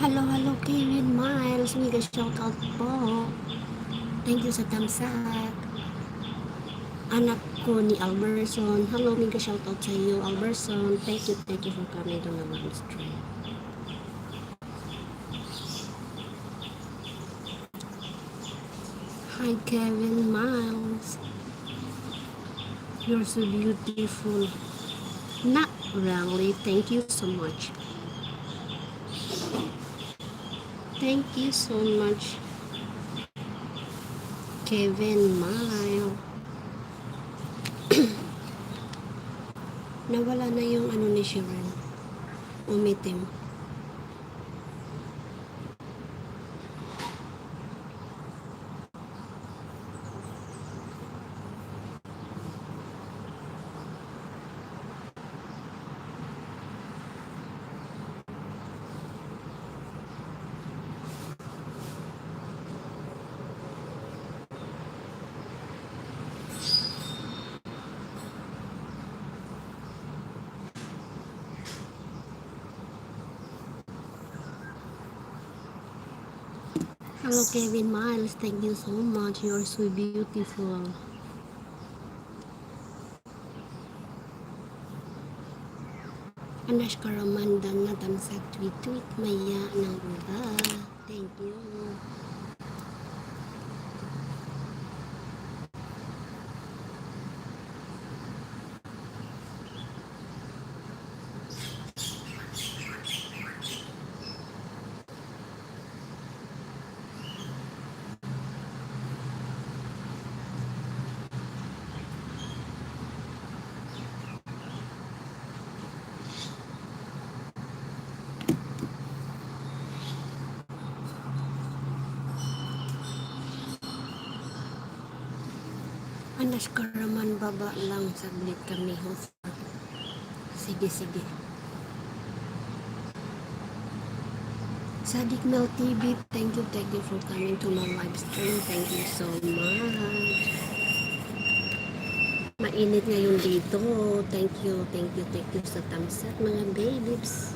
Hello, Kevin Miles. Mega shoutout po. Thank you sa tamsak. Anak ko ni Alberson. Hello, mega shoutout sa iyo, Alberson. Thank you for coming to my live stream. Hi, Kevin Miles. You're so beautiful. Not really. Thank you so much. Thank you so much, Kevin Miles. Nawala na yung ano ni Sharon. Umitim. Hello, Kevin Miles. Thank you so much. You're so beautiful. Anas Karamandan na tamsak tweet maya ng uba. Thank you. Anas Karaman, baba lang saglit kami host. Sige. Sadik Mel TV, thank you for coming to my live stream. Thank you so much. Mainit ngayon dito. Thank you sa thumbs up mga babes.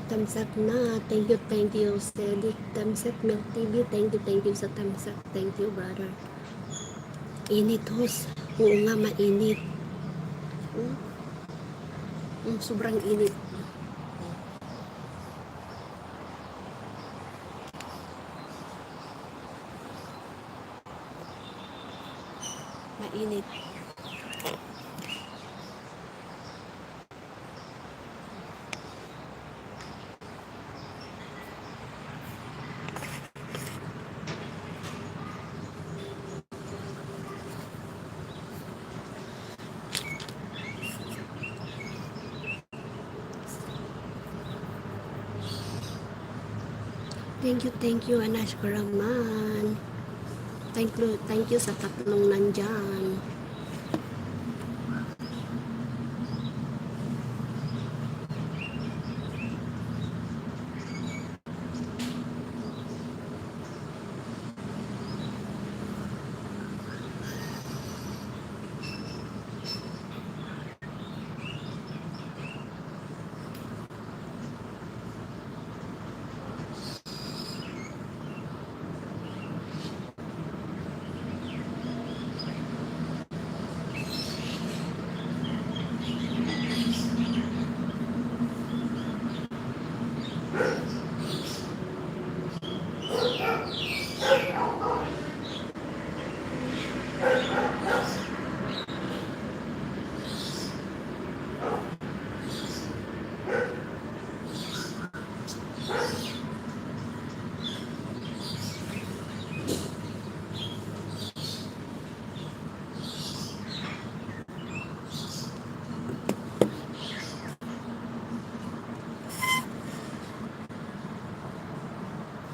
Tamsak na. Thank you, Sadik. Tamsak Mel TV, thank you sa tamsak. Thank you, brother. Init host. Oo nga, mainit. Sobrang init. Mainit. Thank you, Anas Karaman. Thank you sa tatlong nandyan.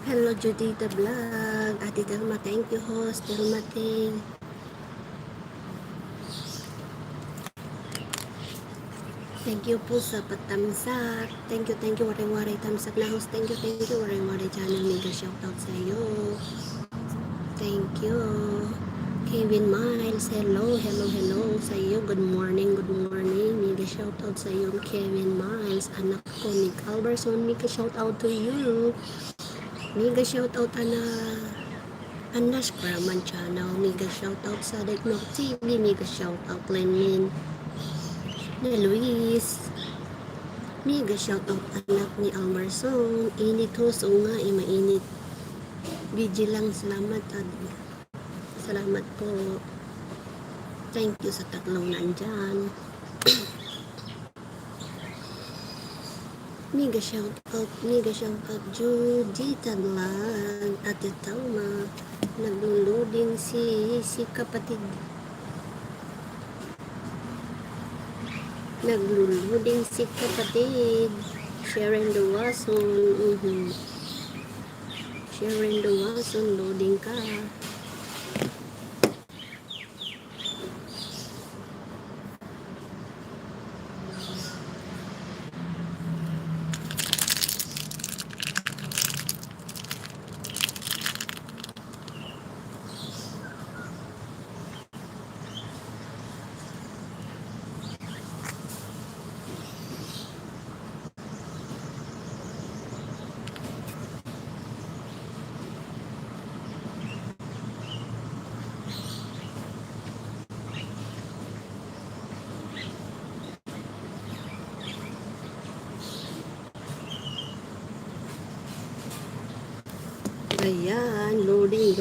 Hello, Judita Vlog. Ate Telma, thank you, host. Telma, Thank you po sa patamsak. Thank you, waray-waray tamsak na host. Thank you, waray-waray channel. Mega shoutout sa iyo. Thank you. Kevin Miles, hello sa iyo. Good morning. Mega shoutout sa iyo, Kevin Miles. Anak ko, Nick Alberson, mega shoutout to you. Mega shoutout Anas Kraman channel. Mega shoutout sa Deknok TV. Mega shoutout Lenmin na Luis. Mega shoutout anak ni Almerson. Init host, o nga, mainit. Video lang, salamat po. Thank you sa tatlong nandyan. Mega shoutout Judy Taglag, Ate Talma. Naglo-loading si kapatid. Nagluluding si kapatid. Sharon Duwason. Sharon Duwason, loading ka. Ayan, loading.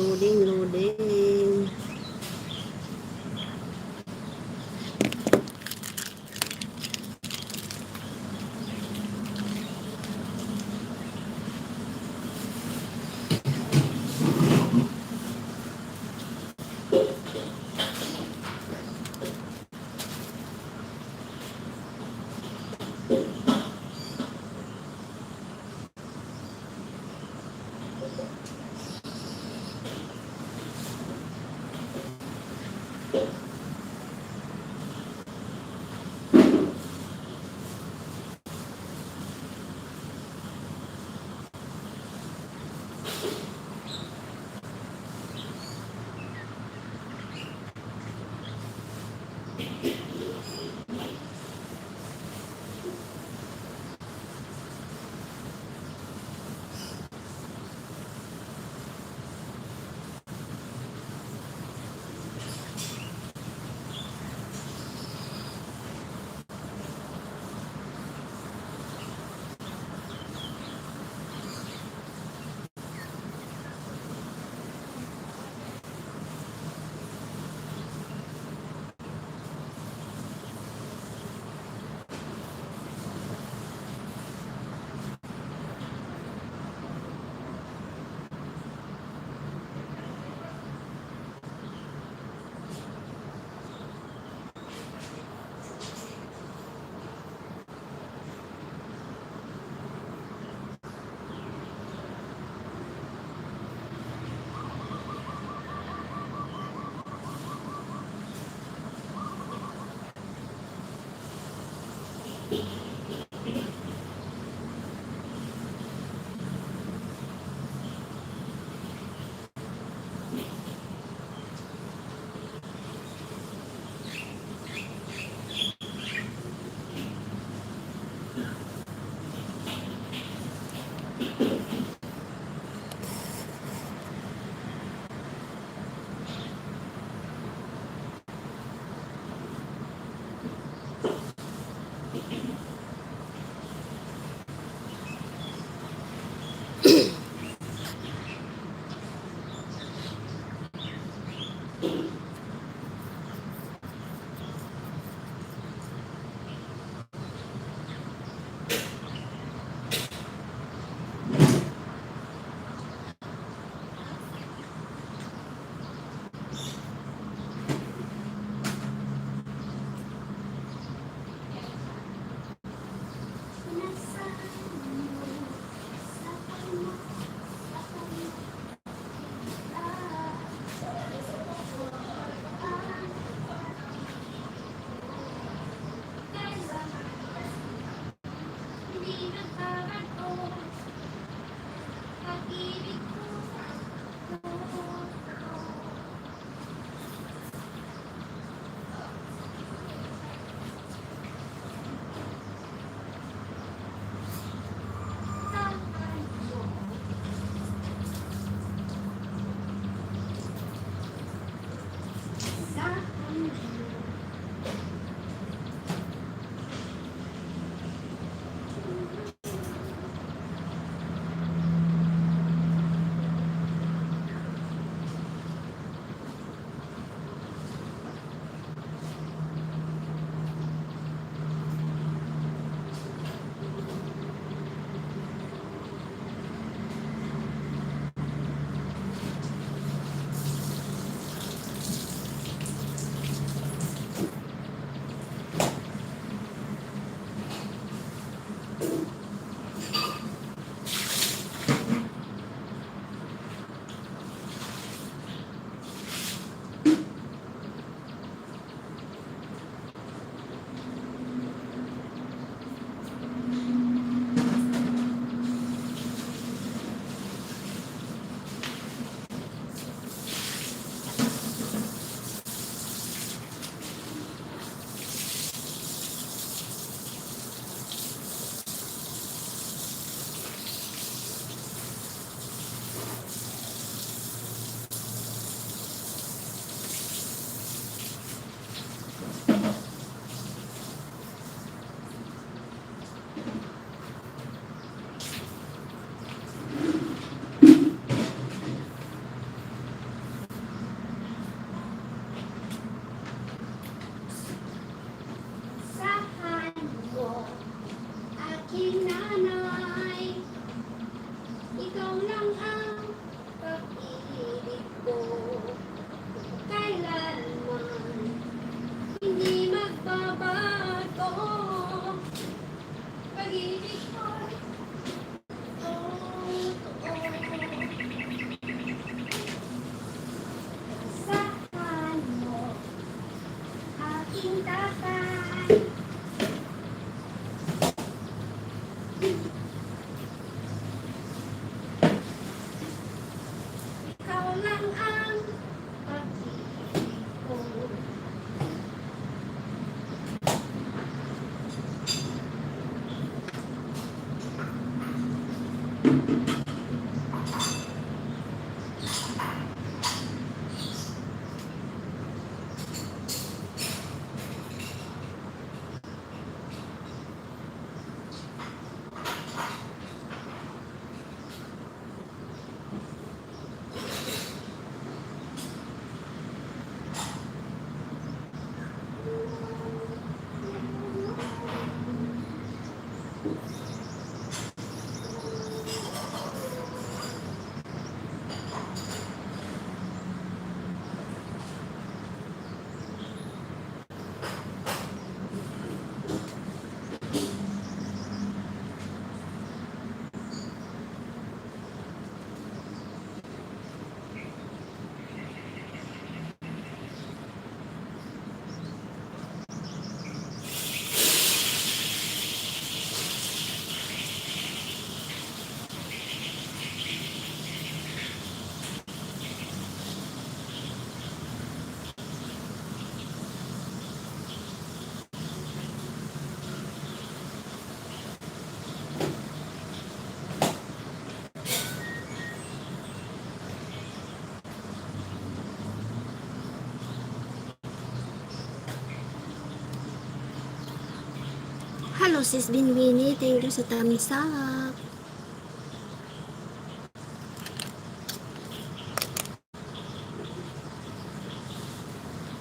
Hello, sis Binwini. Thank you sa thumbs up.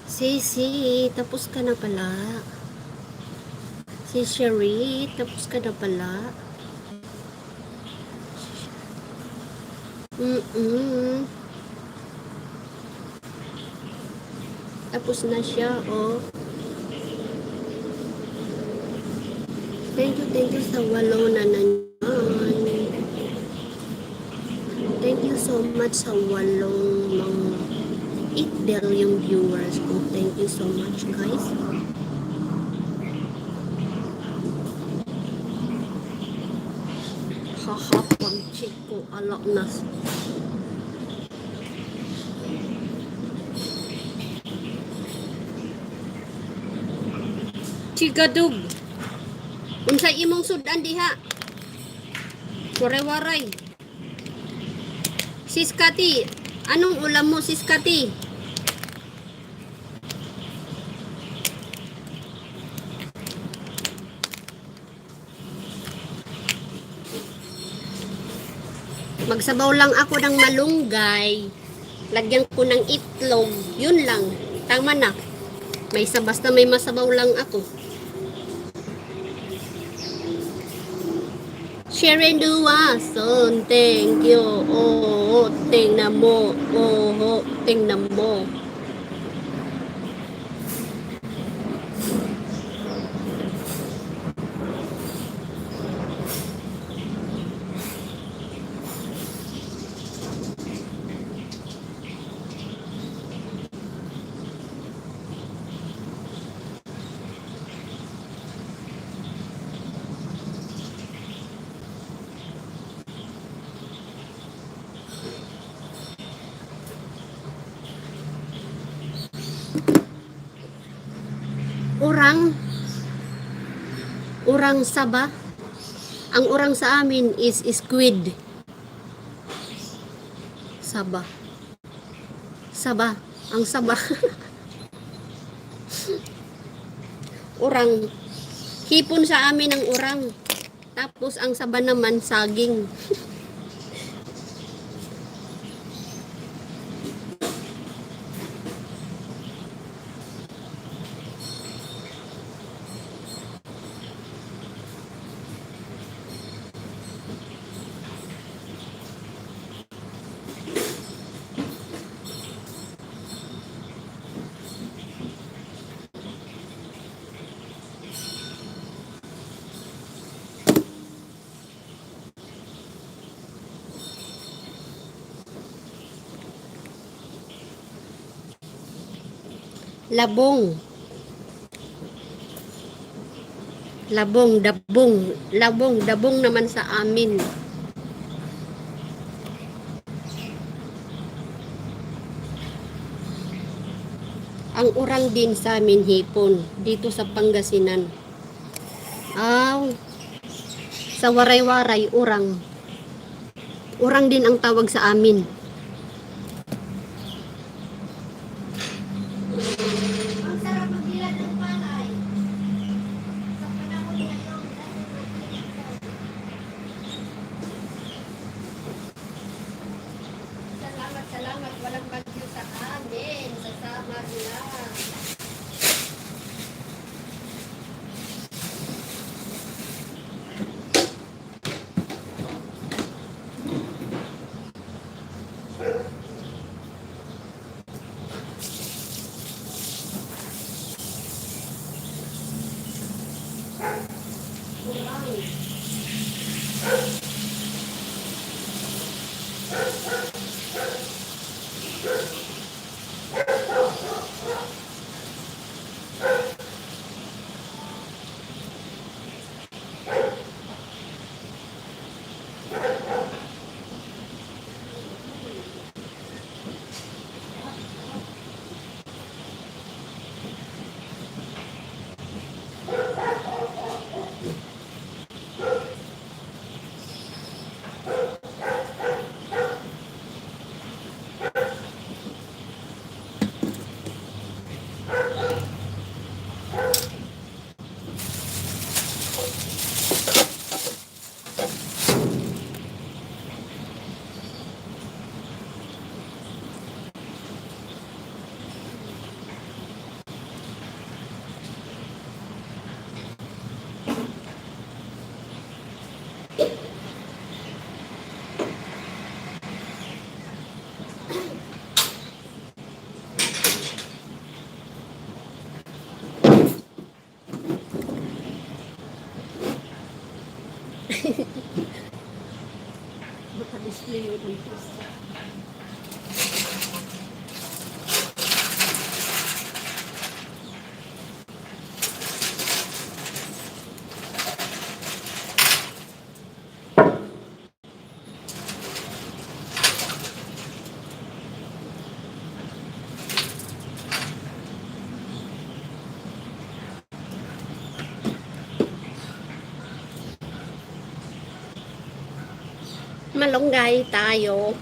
Sisi, tapos ka na pala. Si Sherry, tapos ka na pala. Tapos na siya, oh. Thank you sa 8 na nanyan. Thank you so much sa 8 mga 8 billion viewers ko. Thank you so much, guys. Haha, pag-check ko, alak na. Chigadug. Unsay imong sudan diha? Waray-waray. Sis Kati, anong ulam mo, Sis Kati? Magsabaw lang ako ng malunggay. Lagyan ko ng itlog. Yun lang. Tama na. Basta may masabaw lang ako. Sharon Duwason, thank you. Oh, tingnan mo. Oh, tingnan mo. Urang saba. Ang urang sa amin is squid. Saba. Ang saba. Urang. Hipon sa amin ang urang. Tapos ang saba naman saging. Labong, dabong naman sa amin. Ang urang din sa amin hipon, dito sa Pangasinan. Sa waray-waray, urang. Urang din ang tawag sa amin. Salamat, walang bagyo sa amin. Sasama nila. Ngayon ang pista. Malunggay tayo.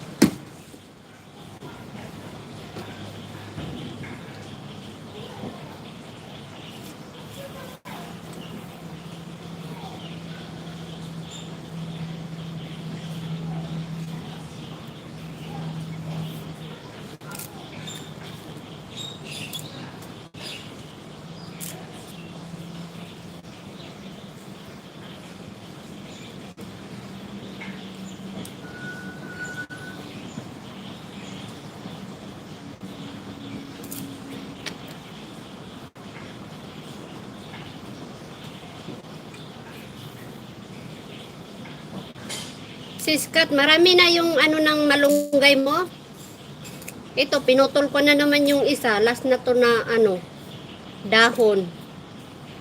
Sis Kat, marami na yung ano ng malunggay mo. Ito, pinutol ko na naman yung isa. Last na to na ano, dahon.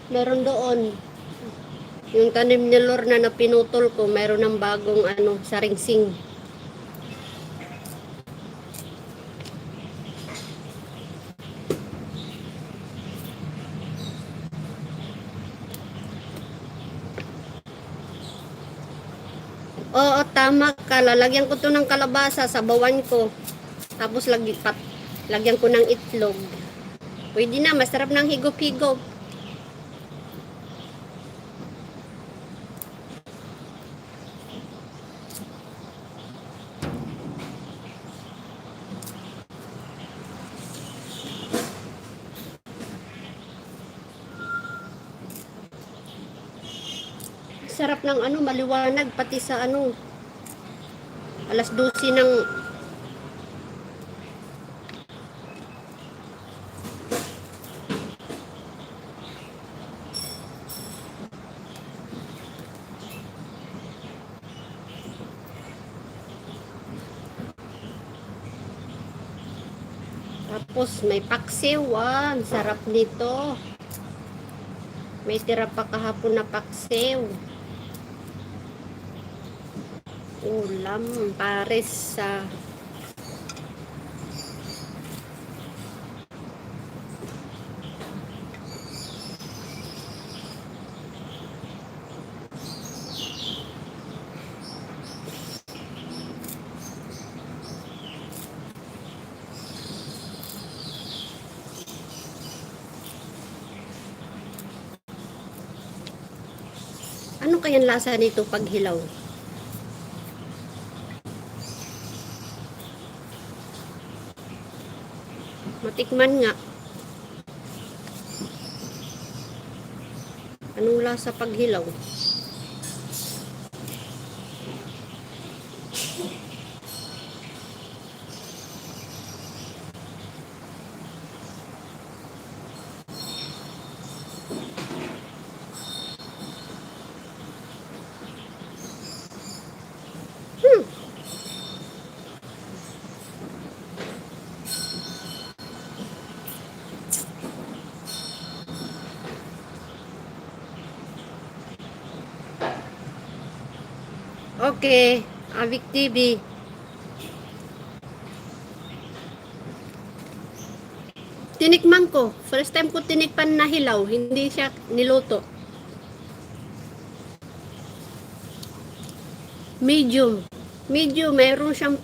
Meron doon. Yung tanim ni Lorna na pinutol ko, meron ng bagong ano, saringsing. Oo, tama ka. Lalagyan ko to ng kalabasa sa bawan ko. Tapos lagyan ko ng itlog. Pwede na, masarap ng higop-higop. Sarap ng ano, maliwanag pati sa ano. Alas 12 ng tapos may paksiw. Wow, sarap nito. May tira pa kahapon na paksiw. Ulam, pares sa ano kayang lasa nito pag hilaw? Matikman nga. Anong lasa pag hilaw? Okay, Avik TV. Tinikman ko. First time ko tinikpan na hilaw. Hindi siya niluto. Medium. Medium. Mayroon siyang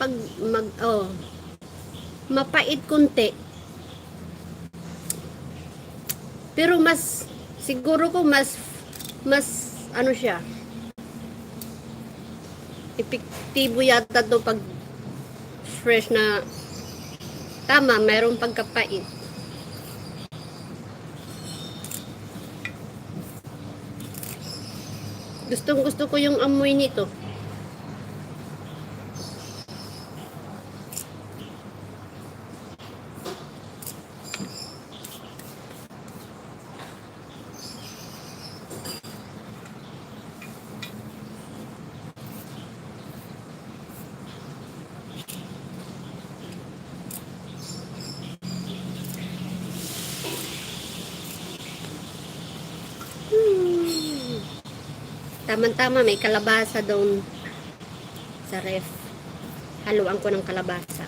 mapait kunti. Pero siguro ko mas ano siya. Epektibo yata to pag fresh na. Tama, mayroong pagkapait. Gusto ko yung amoy nito. Tama-tama, may kalabasa doon sa ref. Haluan ko ng kalabasa.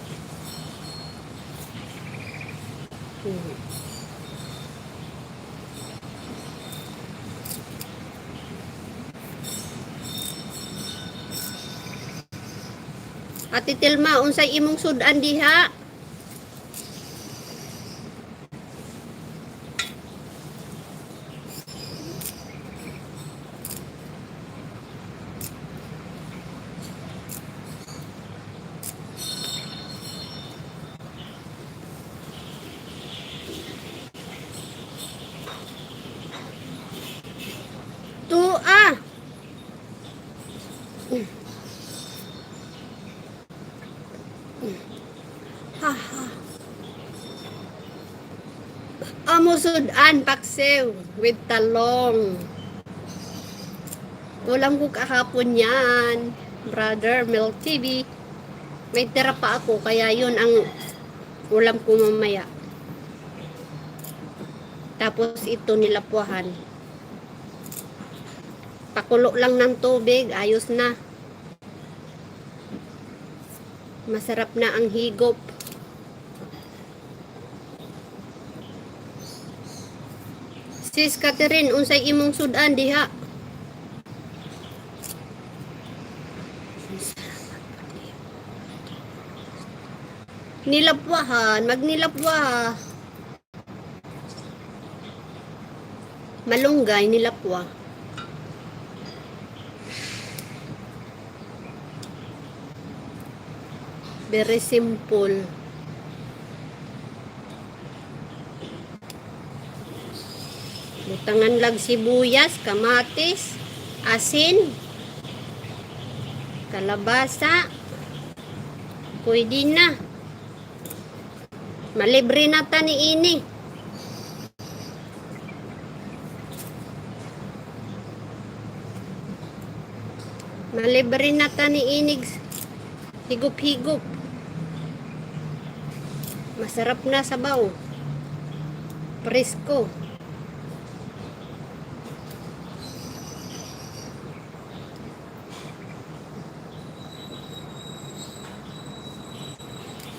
Ate Tilma, unsay imong sudan diha? Ah. Ha ha. Amo sudan paksew with talong. Ulam ko kahapon yan, brother Mel TV. May tira pa ako, kaya yun ang ulam ko mamaya. Tapos ito nilapuhan. Pakulo lang ng tubig, ayos na. Masarap na ang higop. Sis Catherine, unsay imong sudan diha? Nilapwahan, magnilapwa. Malunggay, nilapwa. Very simple. Butangan lang sibuyas, kamatis, asin, kalabasa. Pwede na. Malibre na ta ni ini. Malibre na ta ni inig. Higup-higup. Masarap na sabaw. Presko.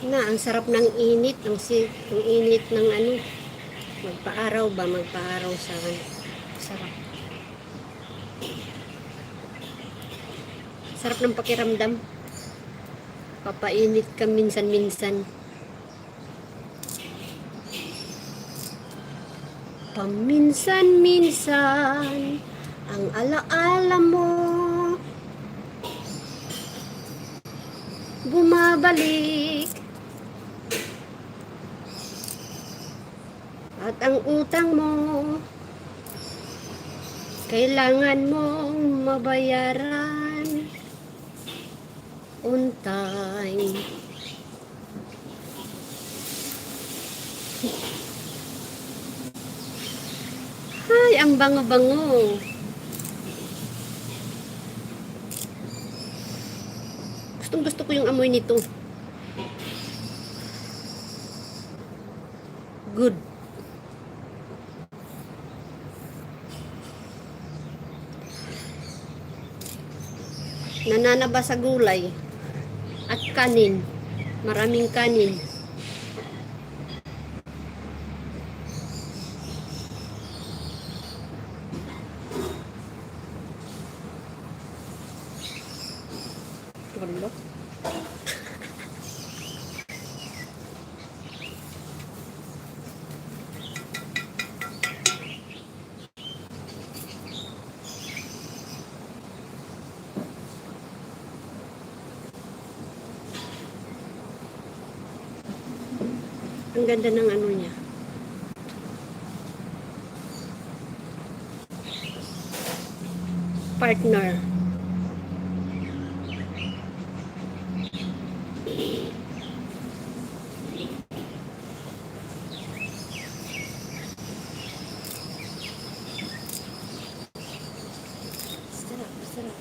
Na, ang sarap ng init. Ang init ng ano. Magpaaraw ba? Magpaaraw sa sarap. Sarap ng pakiramdam. Papainit ka minsan-minsan. Paminsan-minsan ang alaala mo bumabalik at ang utang mo kailangan mong mabayaran on time. Ay, ang bango-bango. Gustong-gusto ko yung amoy nito. Good. Nananaba sa gulay at kanin. Maraming kanin. Wala. Ang ganda ng ano niya. Partner. Sarap, sarap.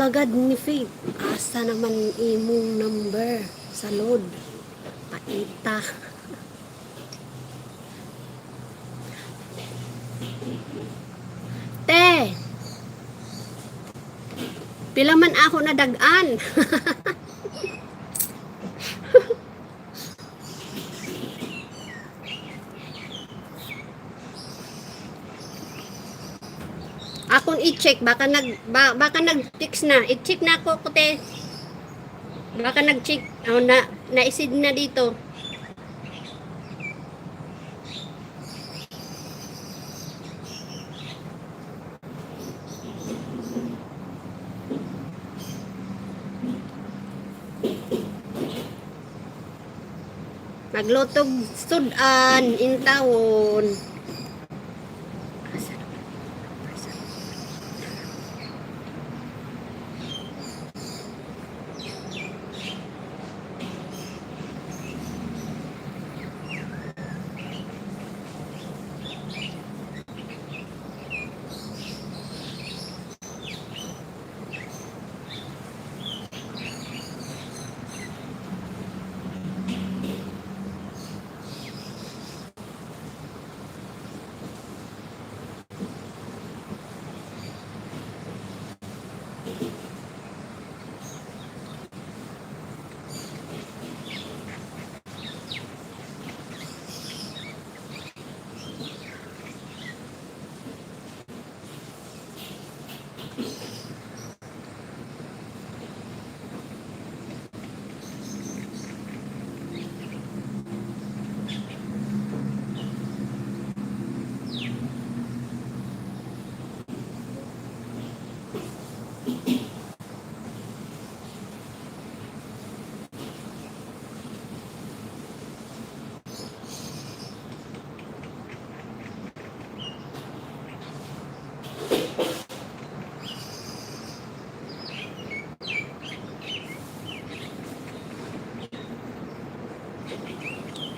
alagad ni Faith. Asa naman imong number sa load? Paita. Te, pila man ako na dagan. Akong i-check baka nag-text na. I-check na ako te. Baka nag-check. Oh, na-isid na dito. Maglutog sudan in tawon.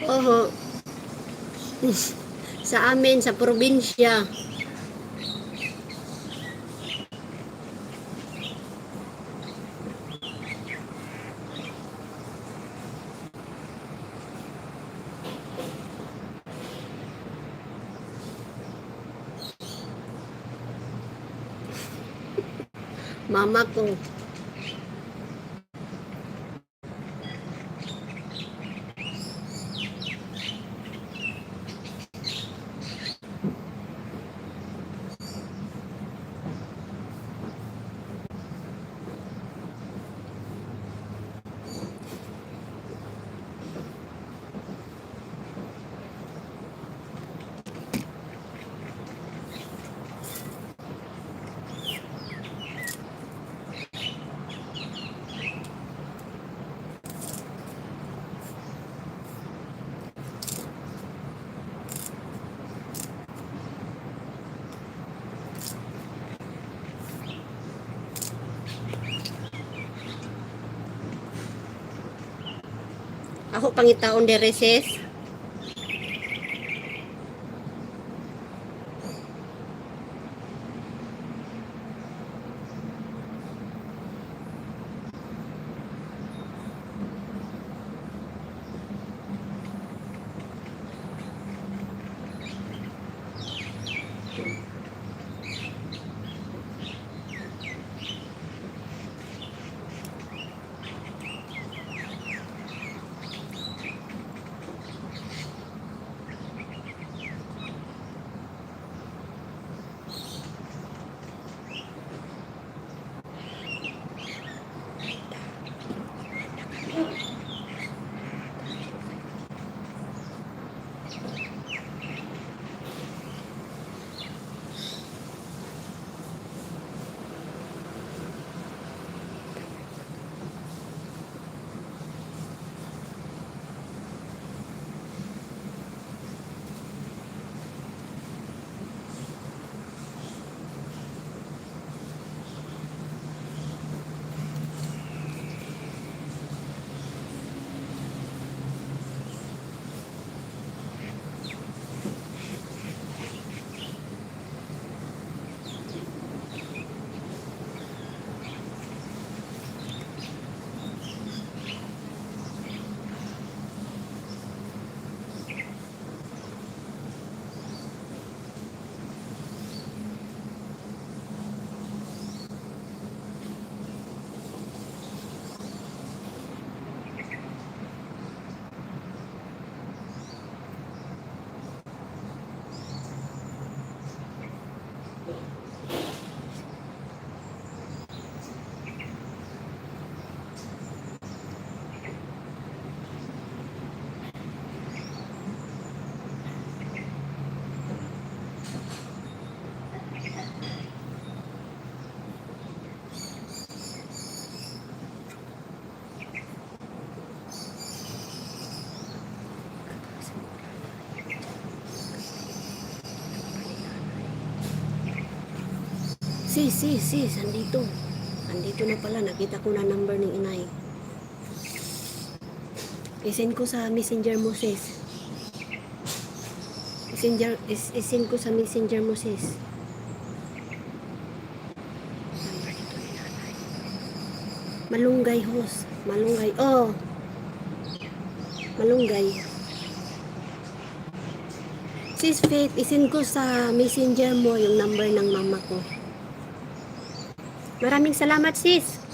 Oho. Sa amin, sa probinsya. Mama ko. Ako pangitaon de reses. Sis, andito. Andito na pala, nakita ko na number ng inay. I-send ko sa messenger mo, sis. I-send ko sa messenger mo, sis. Malunggay, host. Malunggay. Oh. Malunggay. Sis Faith, isin ko sa messenger mo yung number ng mama ko. Maraming salamat, sis.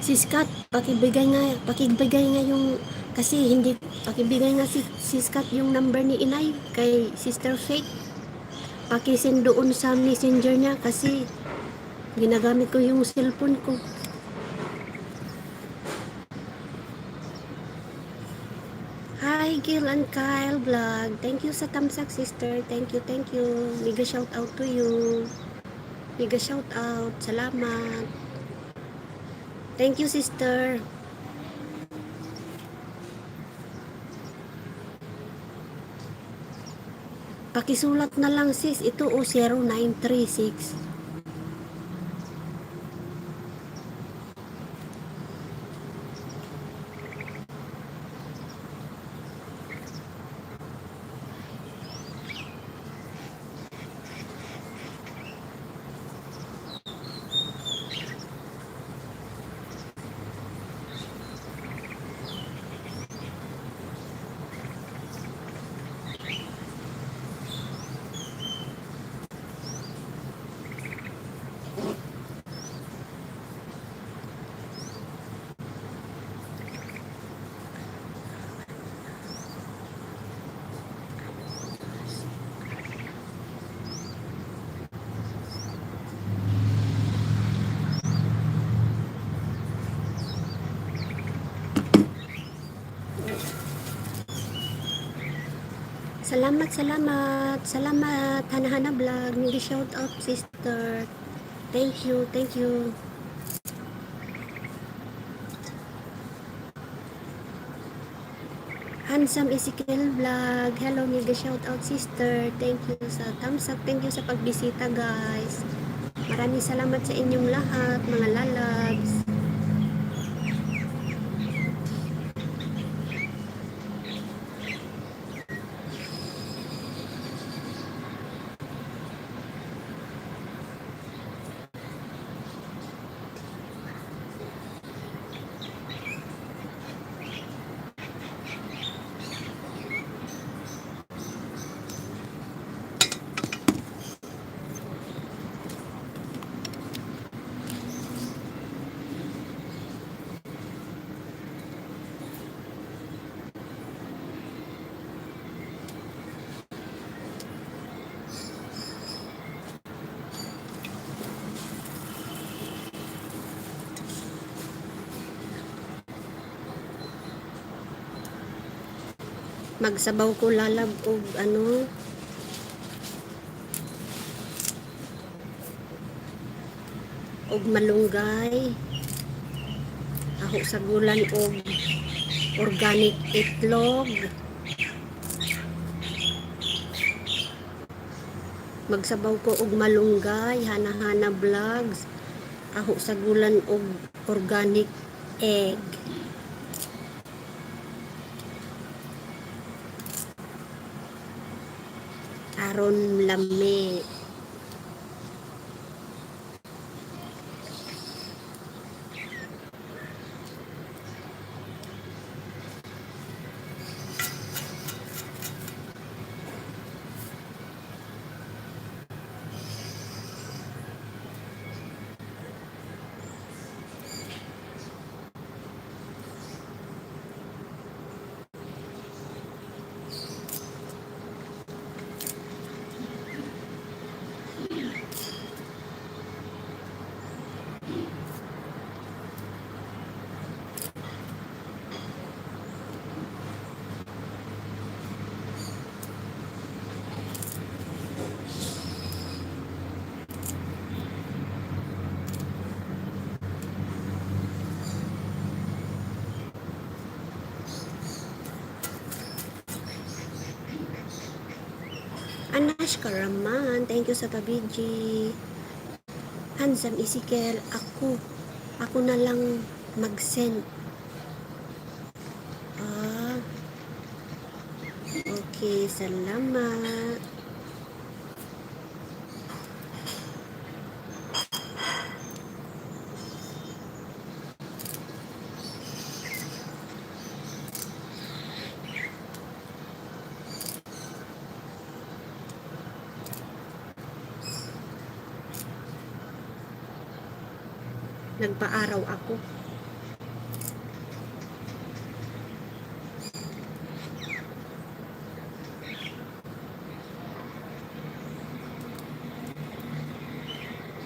Sis Kat, pakibigay nga yung, kasi hindi, pakibigay nga sis Kat yung number ni inay kay Sister Faith. Pakisend doon sa messenger niya kasi ginagamit ko yung cellphone ko. Hi, Gil and Kyle Vlog. Thank you sa tamsak, sister. Thank you. Mega shout out to you. Mega shout out. Salamat. Thank you, sister. Pakisulat na lang, sis. Ito 0936. Salamat, Hana Vlog. Mega shout out, sister. Thank you. Handsome Ezekiel Vlog. Hello, mega shout out, sister. Thank you sa thumbs up. Thank you sa pagbisita, guys. Maraming salamat sa inyong lahat, mga lalabs. Magsabaw ko lalab og ano, og malunggay. Ako sa gulan og organic itlog. Magsabaw ko og malunggay, hana-hana vlogs. Ako sa gulan og organic egg. Aron lami. Anash Karaman, thank you sa pabiji. Handsome Ezekiel, ako na lang mag-send. Okay, salamat. Nagpaaraw ako.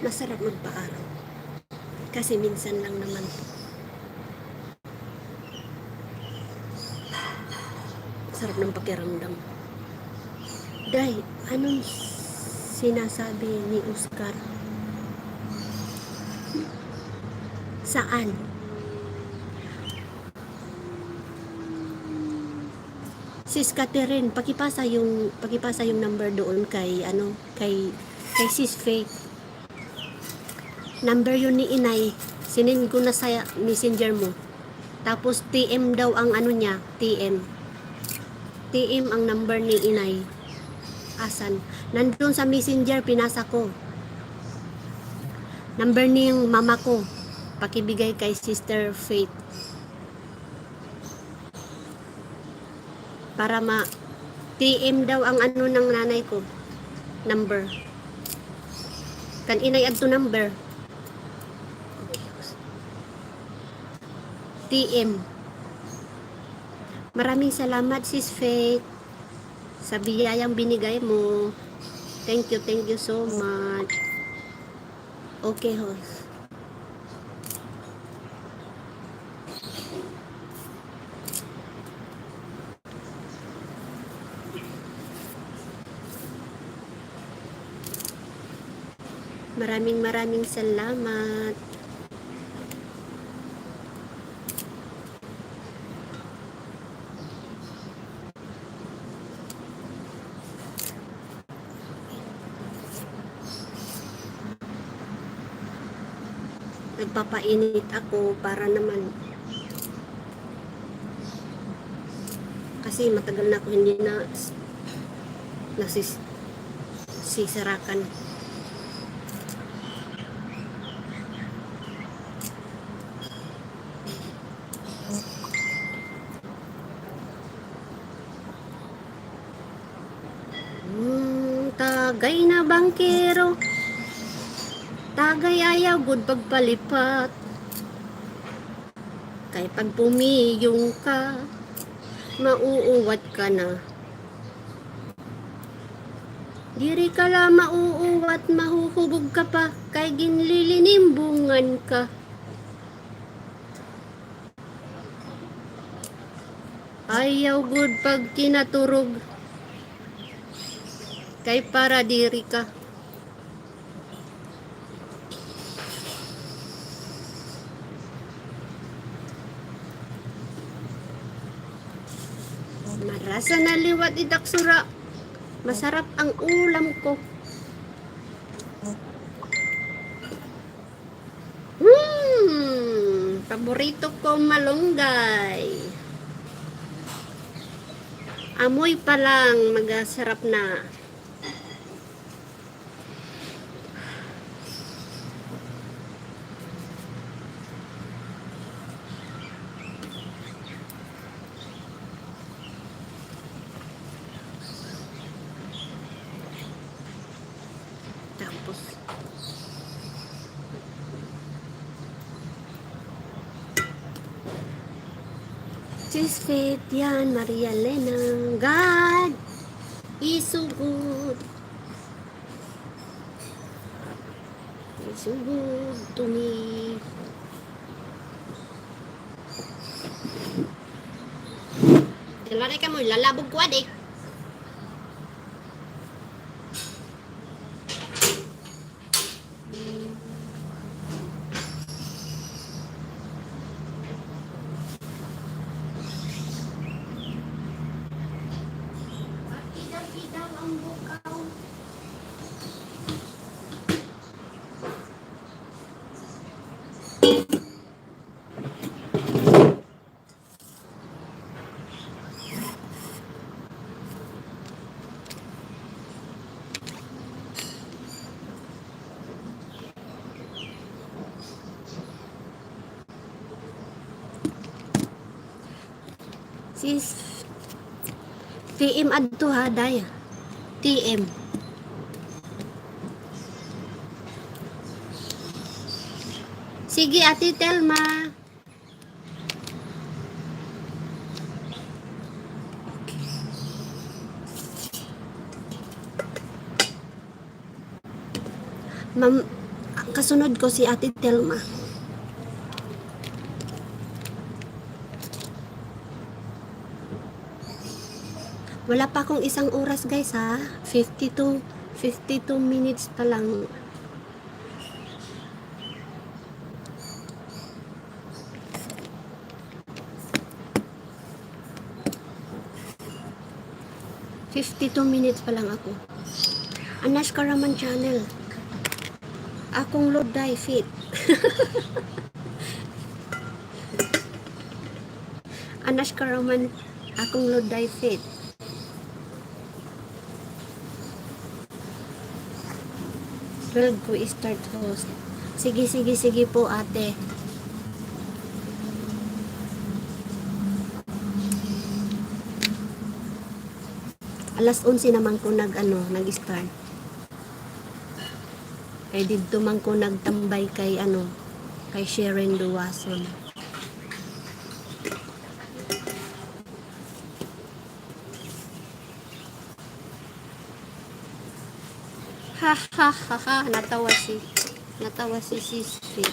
Masarap magpaaraw. Kasi minsan lang naman. Sarap ng pakiramdam. Day, anong sinasabi ni Oscar? Saan? Sis Catherine, pakipasa yung number doon kay Sis Faith. Number yun ni Inay. Sinin ko na sa messenger mo. Tapos TM daw ang ano niya, TM. TM ang number ni Inay. Asan? Nandun sa messenger, pinasa ko. Number ni yung mama ko. Pakibigay kay Sister Faith. Para TM daw ang ano ng nanay ko. Number. Kan Inay add to number. TM. Maraming salamat Sis Faith sa biyayang binigay mo. Thank you so much. Okay, host. Maraming salamat. Nagpapainit ako para naman kasi matagal na ako hindi na nasisirakan. Tagay na bangkero, tagay ayaw gud pagpalipat, kay pag pumiyong ka mauuwat ka na. Diri ka la mauuwat, mahuhubog ka pa, kay ginlilinimbungan ka. Ayaw good pag kinaturog. Kay para diri ka. Marasa na liwat idaksura. Masarap ang ulam ko. Paborito ko malunggay. Amoy pa lang, magasarap na. Tapos, she's fit yan, Maria Elena. God is so good. He's so good to me. Lalaki ka mo, lalabog ko adik. Idaw ang bukaw. Sis, TM adto ha, daya. TM. Sige, Ate Telma. Ma'am, kasunod ko si Ate Telma. Wala pa akong isang oras guys ha. 52 minutes pa lang. Minutes pa lang ako. Anash Karaman channel. Akong Lodai fit. Anash Karaman, akong Lodai fit. Ko i-start host. Sige po ate. Alas 11 naman ko nag-start. Kay dito man ko nagtambay kay kay Sharon Duwason. Ha ha ha ha, natawa si Sisfi.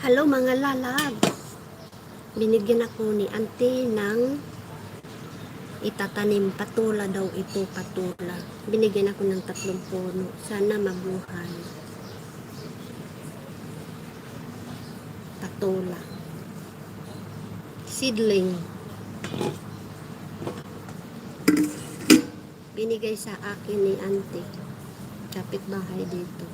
Hello mga lalab. Binigyan ako ni auntie ng itatanim. Patula daw ito, patula. Binigyan ako ng 3 puno. Sana mabuhay. Patula. Seedling. Binigay sa akin ni auntie. Kapitbahay dito.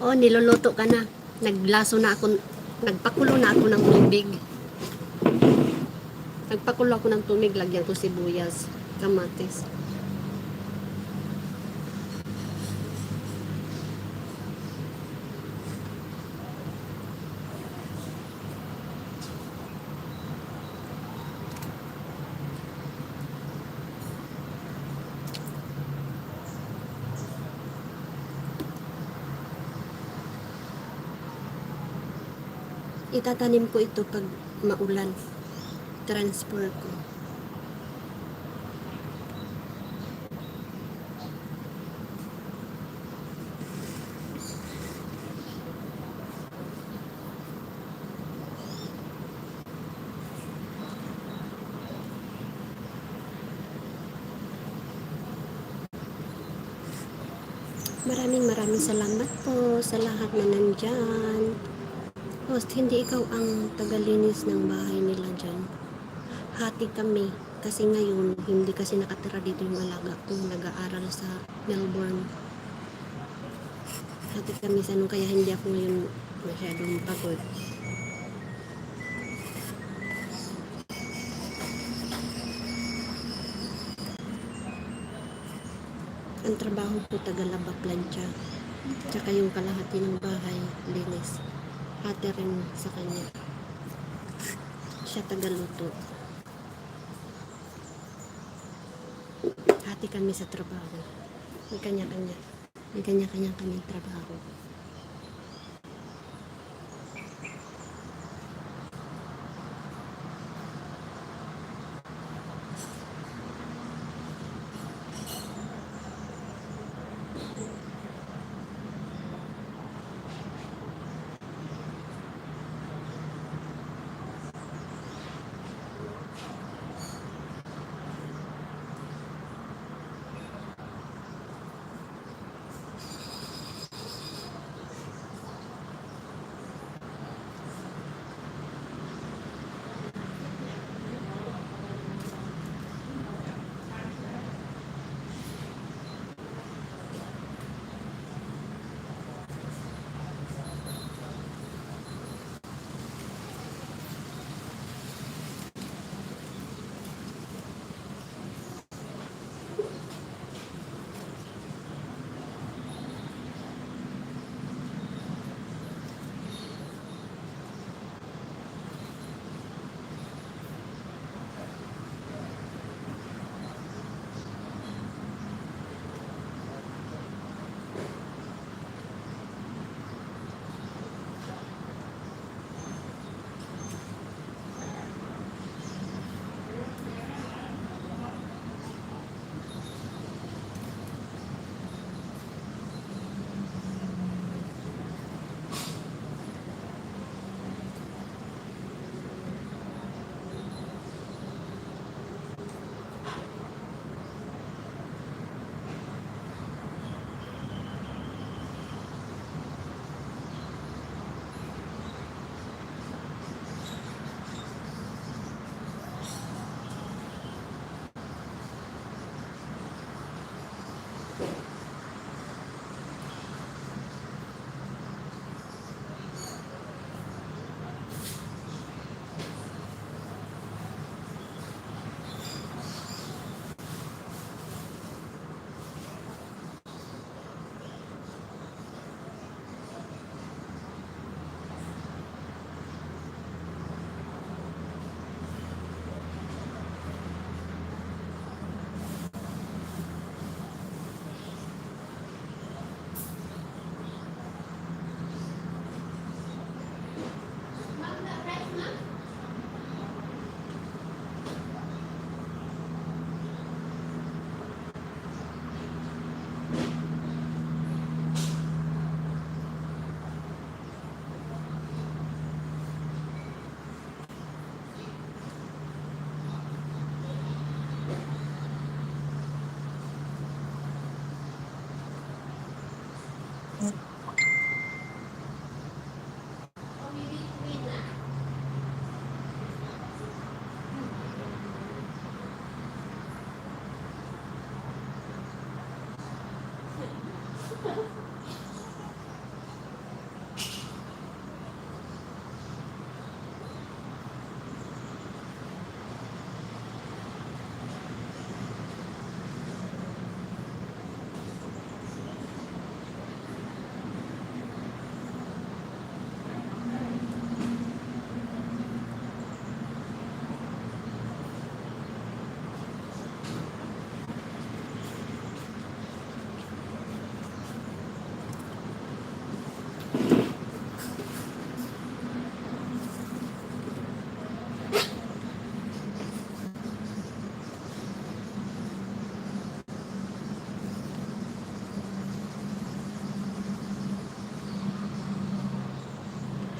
Oh, niluluto ka na. Naglaso na ako, nagpakulo na ako ng tubig. Nagpakulo ako ng tubig, lagyan ko sibuyas, kamatis. Itatanim ko ito pag maulan. Transfer ko. Maraming salamat po sa lahat na nandyan. Host, hindi ikaw ang tagalinis ng bahay nila dyan. Hati kami. Kasi ngayon, hindi kasi nakatira dito yung alaga ko. Nag-aaral sa Melbourne. Hati kami sa ano, kaya hindi ako ngayon masyadong pagod. Ang trabaho ko tagalaba plancha. Tsaka yung kalahati ng bahay, linis. Hati rin sa kanya. Siya tagaluto. Hati kami sa trabaho. May kanya-kanya. May kanya-kanya kaming trabaho.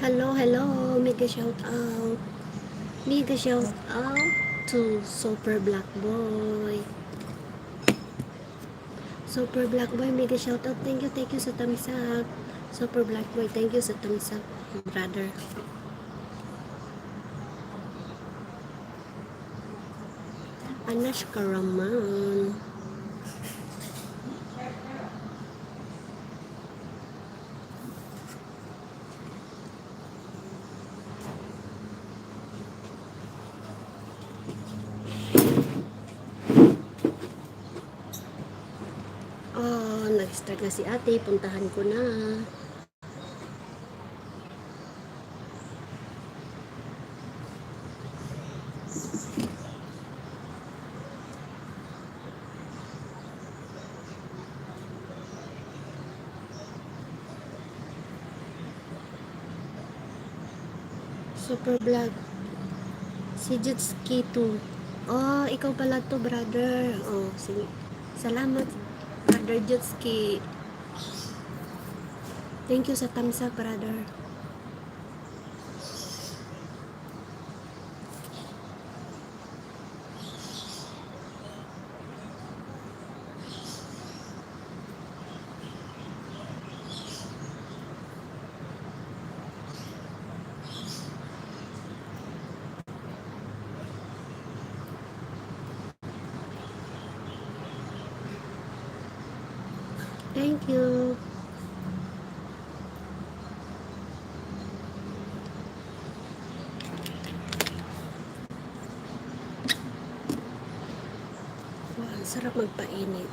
Hello, hello. Mega shout out. Mega shout out to Super Black Boy. Super Black Boy, mega shout out. Thank you sa thumbs up. Super Black Boy, thank you sa thumbs up, brother. Anash Karaman. Oh, nag-start na si ate. Puntahan ko na. Super Black. Si Jutski 2. Oh, ikaw pala to, brother. Oh, sige. Salamat, brother Jutski. Thank you sa thumbs up, brother. Thank you. Wow, ang sarap magpainit.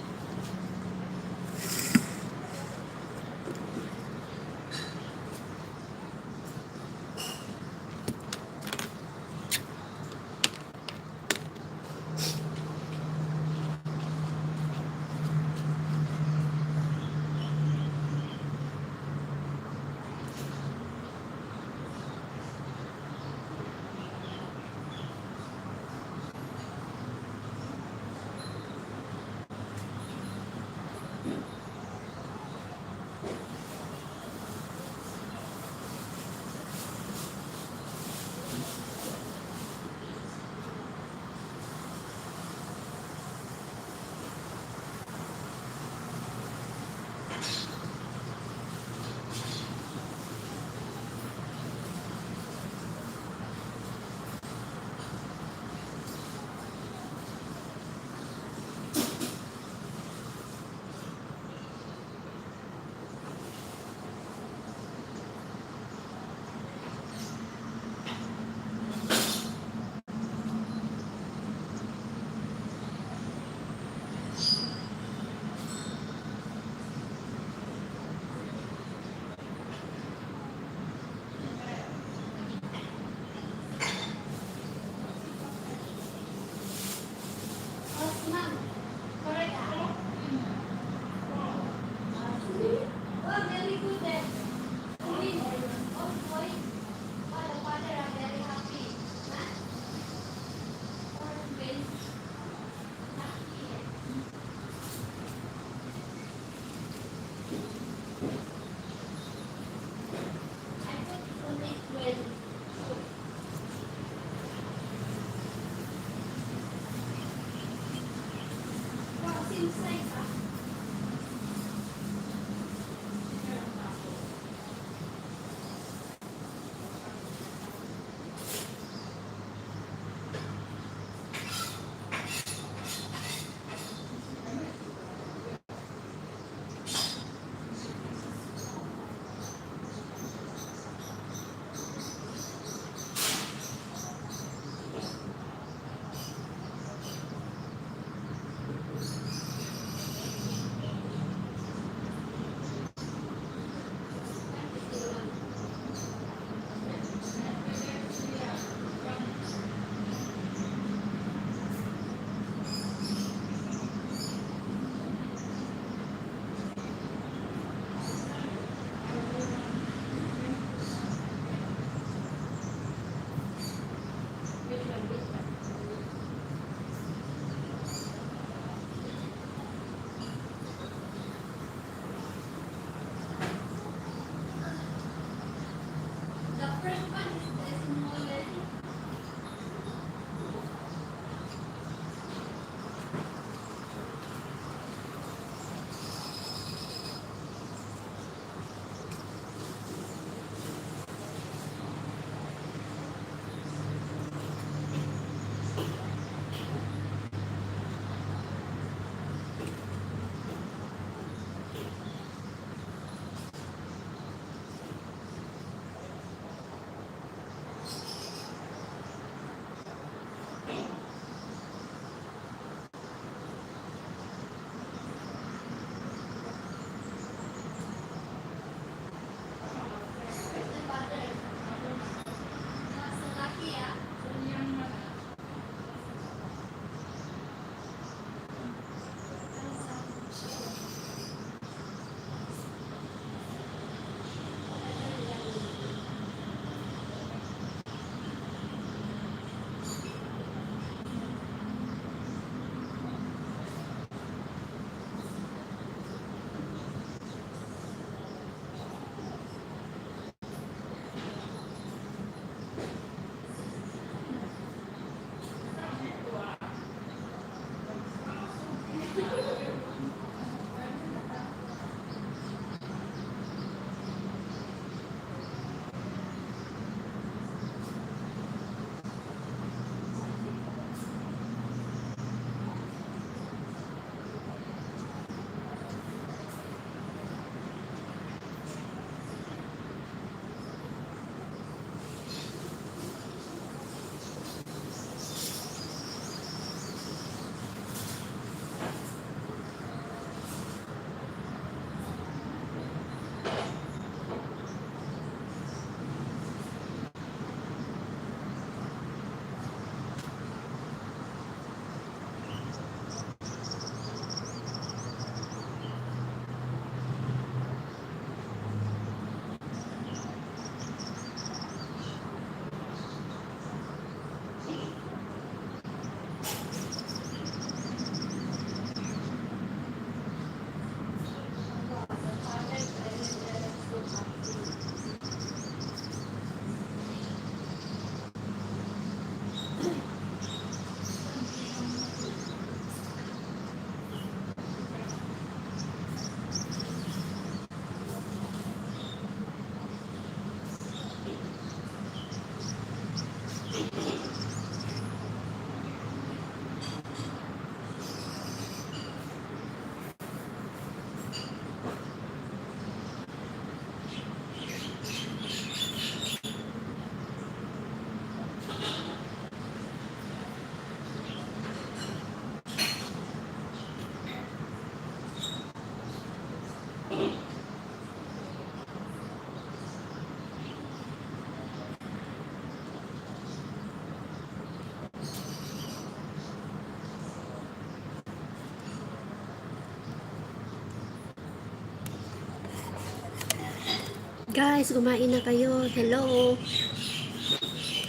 Guys, kumain na kayo. Hello.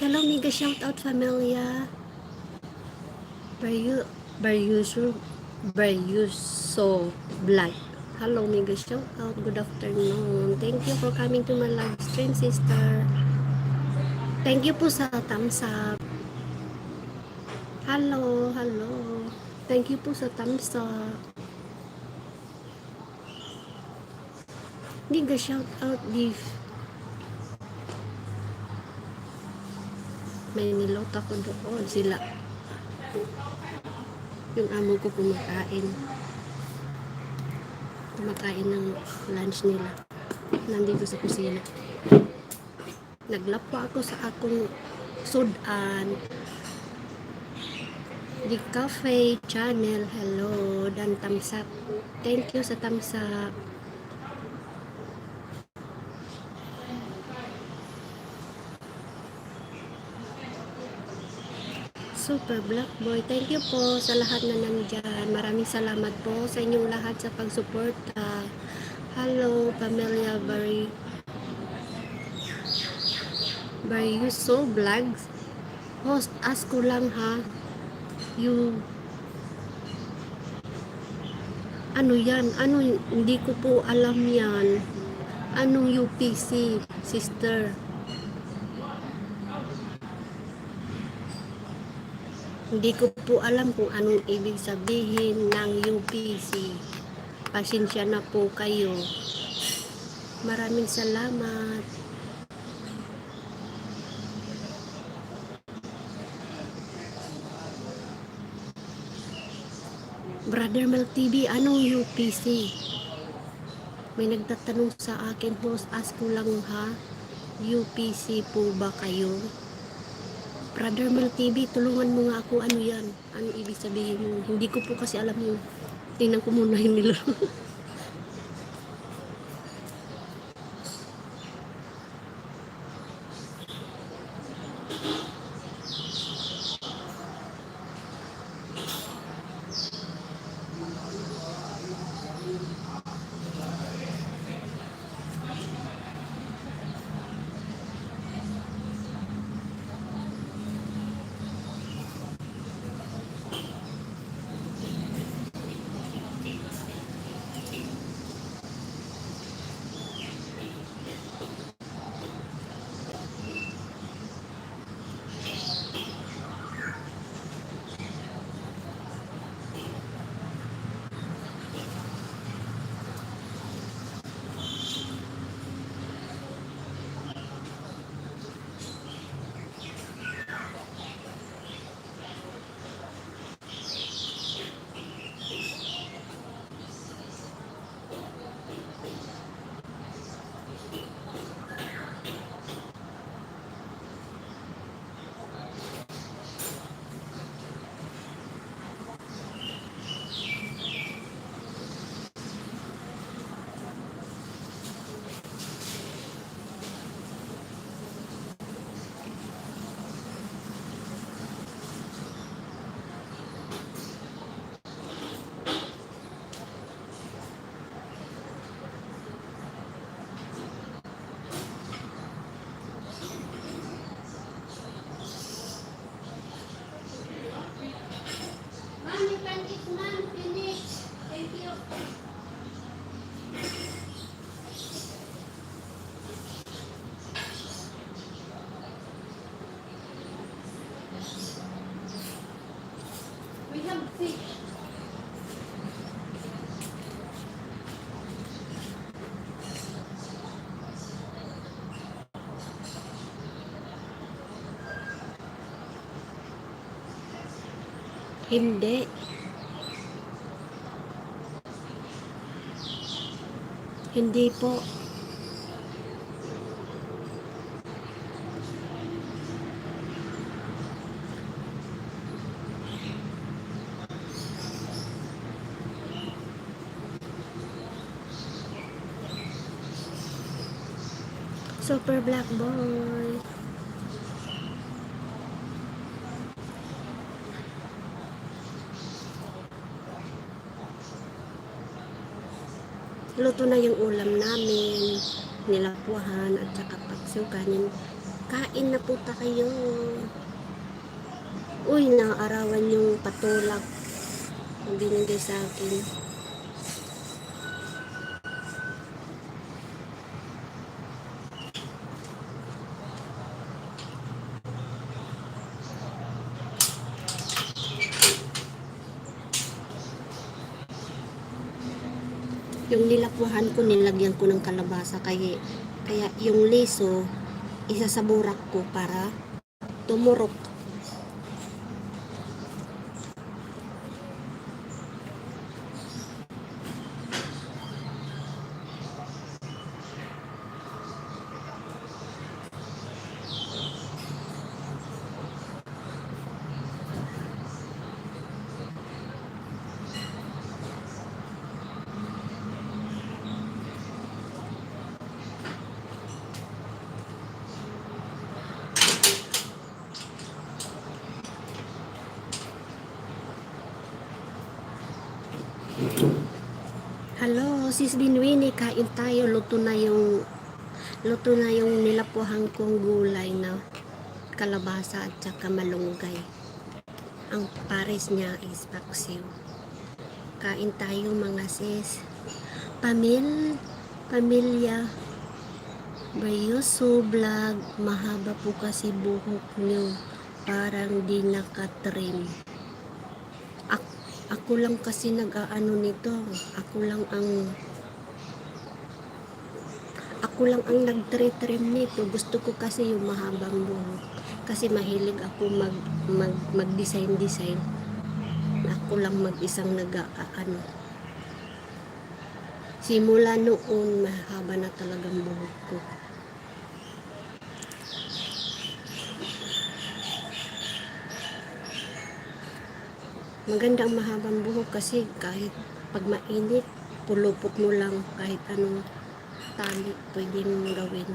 Hello, mega shoutout familia. Baryuso Baryuso Black. Hello, mega shoutout. Good afternoon. Thank you for coming to my live stream, sister. Thank you po sa thumbs up. Hello, hello. Thank you po sa thumbs up. Mega shoutout, Div. May nilot ako doon. Sila. Yung amo ko kumakain ng lunch nila. Nandito sa kusina. Naglapa ako sa akong sudan. The Cafe Channel. Hello. Dan thumbs up. Thank you sa thumbs up. Super Black Boy, thank you po sa lahat na nandyan. Maraming salamat po sa inyong lahat sa pagsuporta. Hello, Pamela Baryuso Vlogs. Host, ask ko lang ha. Ano yan? Hindi ko po alam yan. Anong UPC, sister? Hindi ko po alam kung anong ibig sabihin ng UPC. Pasensya na po kayo. Maraming salamat. Brother Mel TV, anong UPC? May nagtatanong sa akin, host, ask ko lang ha. UPC po ba kayo? Brother Mel TV, tulungan mo nga ako, ano yan? Ano ibig sabihin mo? Hindi ko po kasi alam yun. Tingnan ko muna yung nilaro. Hindi. Hindi po. Super Black Boy. Luto na yung ulam namin. nilapuhan at saka paksiw kanin. Kain na po kayo. Uy, naarawan yung patulak ang binigay sa akin. Yung nilapuhan ko, nilagyan ko ng kalabasa, kaya yung liso isasaburak ko para tumurok. Hello, sis Binwini, kain tayo. Luto na yung nilapuhan kong gulay na kalabasa at saka malunggay. Ang pares niya is paksiw. Kain tayo mga sis. Pamilya Bayoso Vlog, mahaba po kasi buhok niyo, parang di nakatrim. Ako lang kasi nag-aano nito. Ako lang ang nagtre-trim nito. Gusto ko kasi yung mahabang buhok. Kasi mahilig ako mag-design. Ako lang mag-isang nag-aano. Simula noon, mahaba na talagang buhok ko. Maganda ang mahabang buhok kasi kahit pag mainit, pulupot mo lang kahit anong tali pwede mong gawin.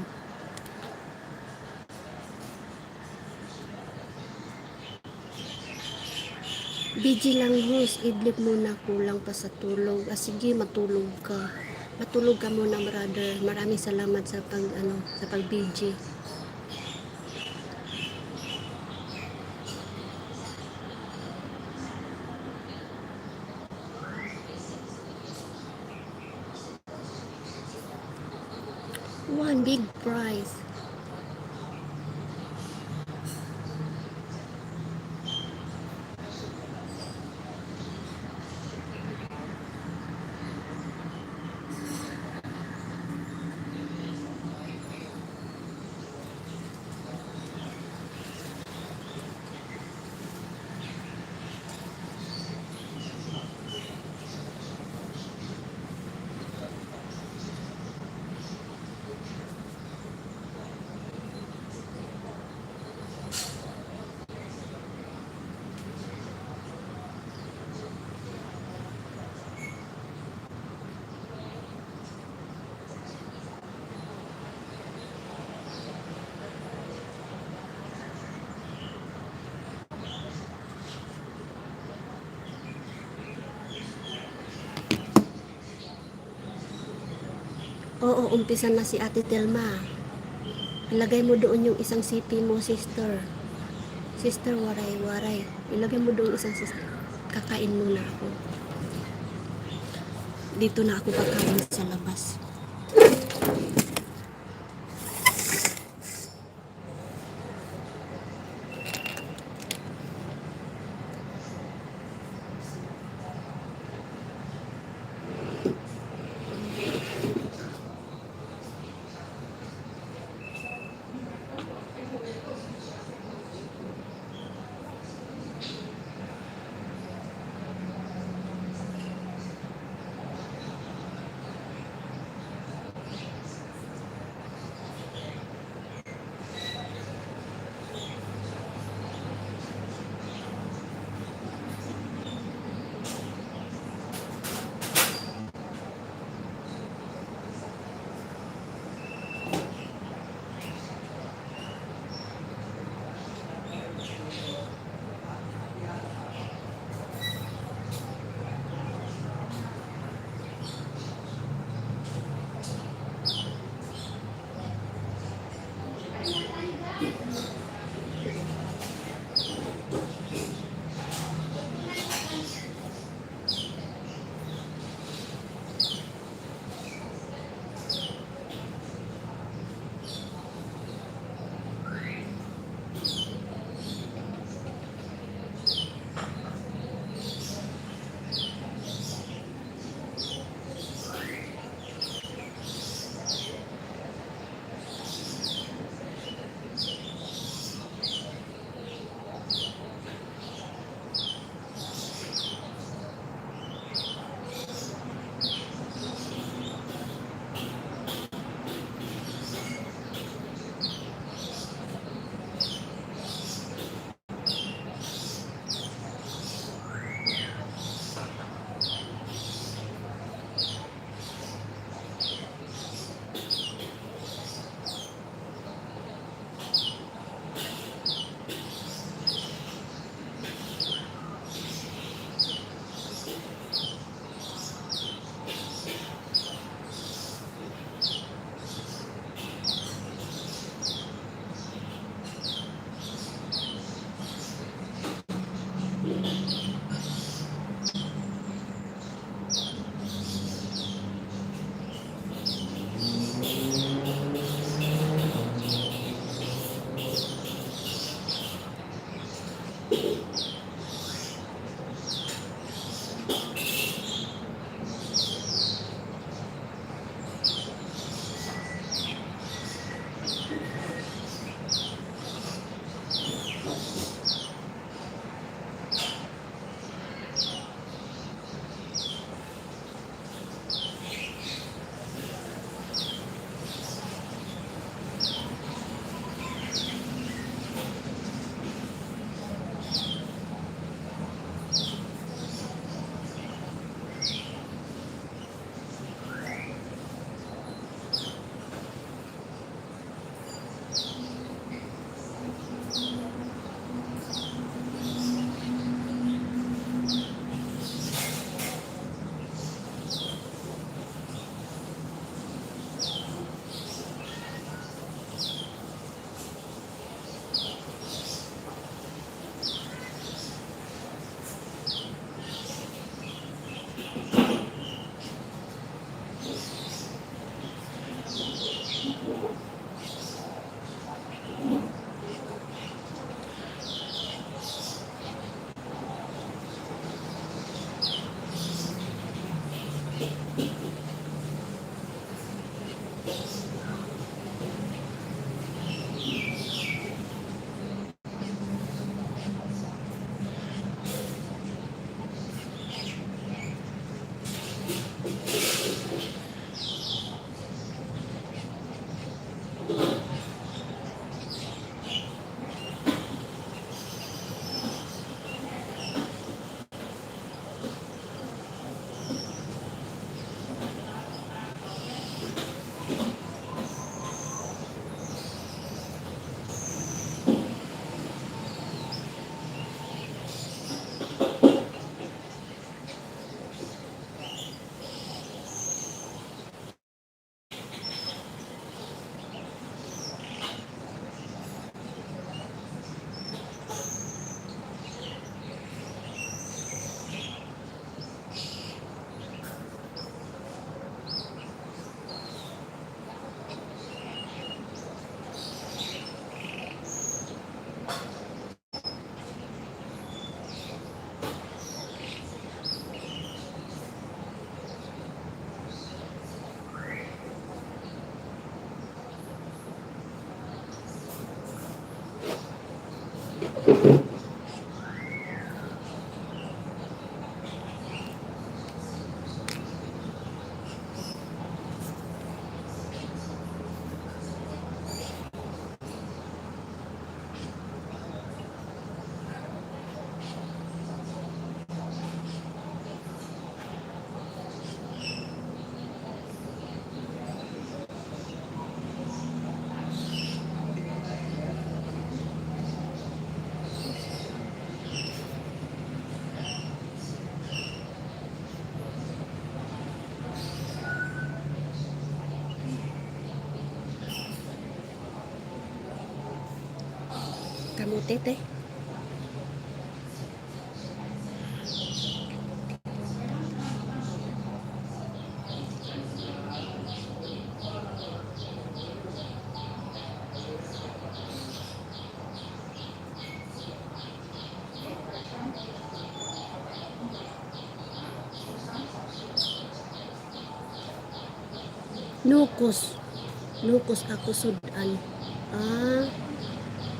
Busy lang host, idlip muna, kulang pa sa tulog. Sige, matulog ka. Matulog ka muna, brother. Maraming salamat sa pag-busy. One big prize. Oo, umpisa na si Ate Telma. Ilagay mo doon yung isang sipi mo, sister. Sister, waray. Ilagay mo doon isang sister. Kakain muna ako. Dito na ako kakain sa labas. puti, te. Nukos. Nukos ako sudan. Ah,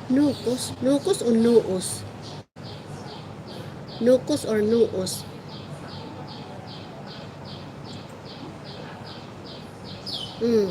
nukos. Nukos o nuos? Nukos or nuos? Hmm.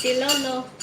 Si Lolo.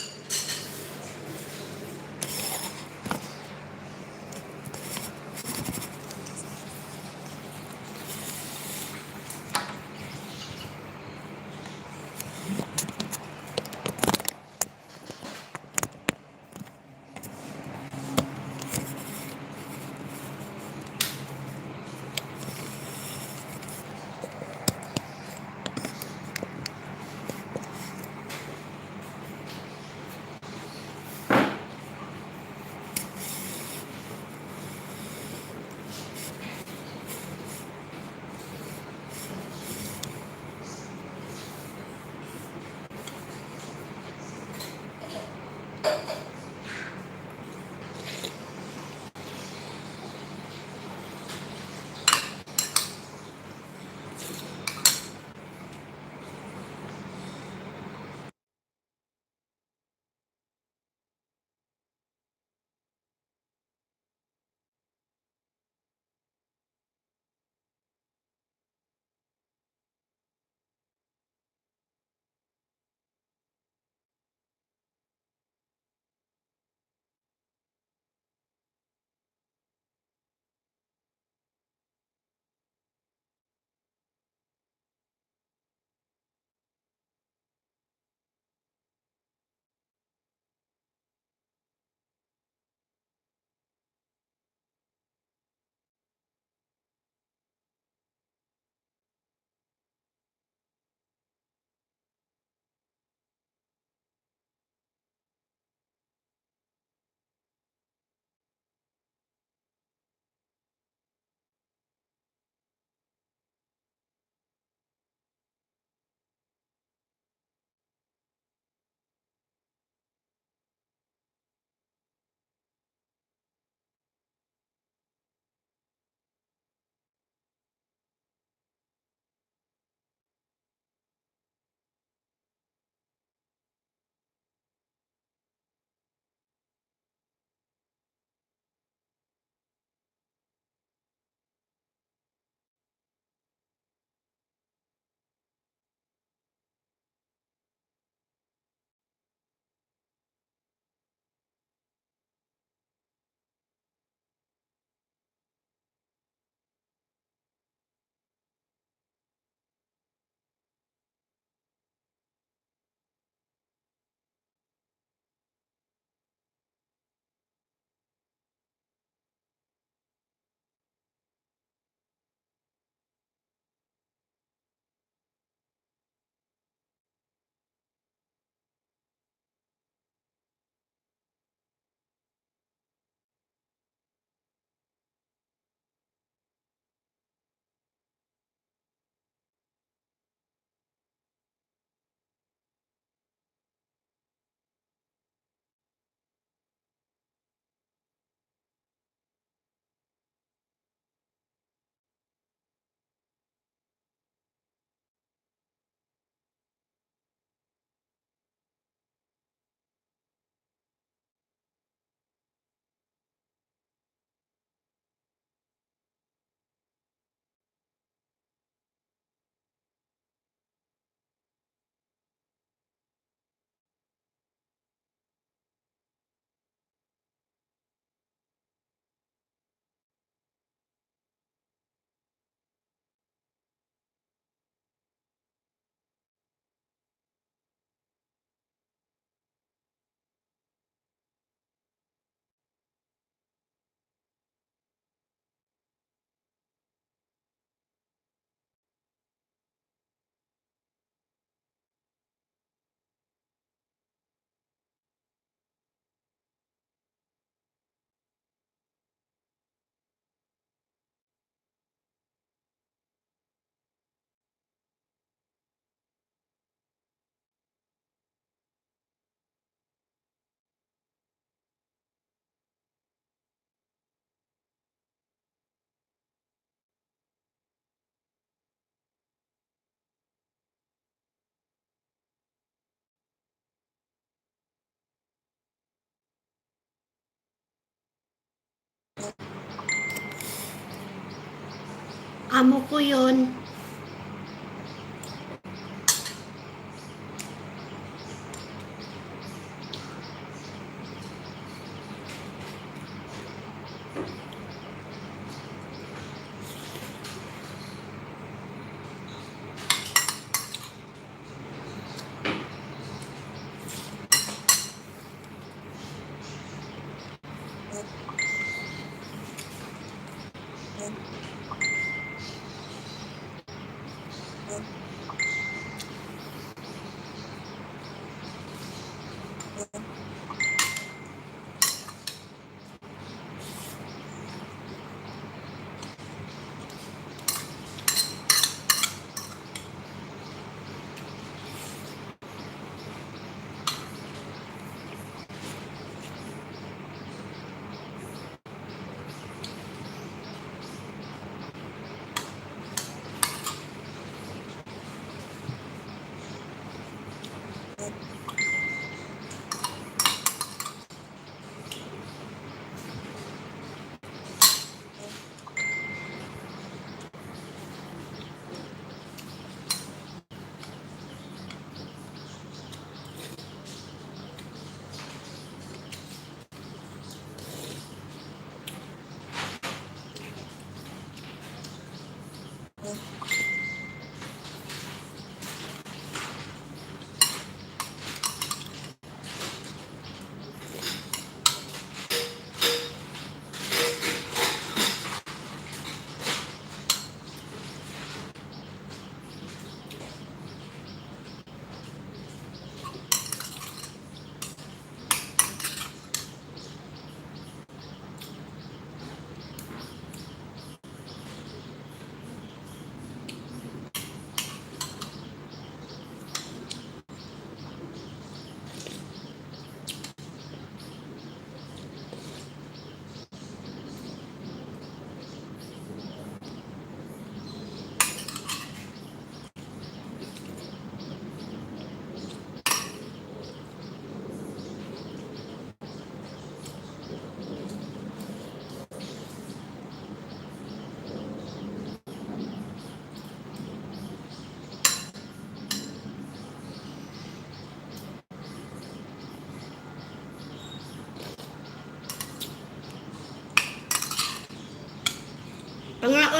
Amo ko yun.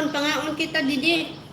Pangaon kita, Didi.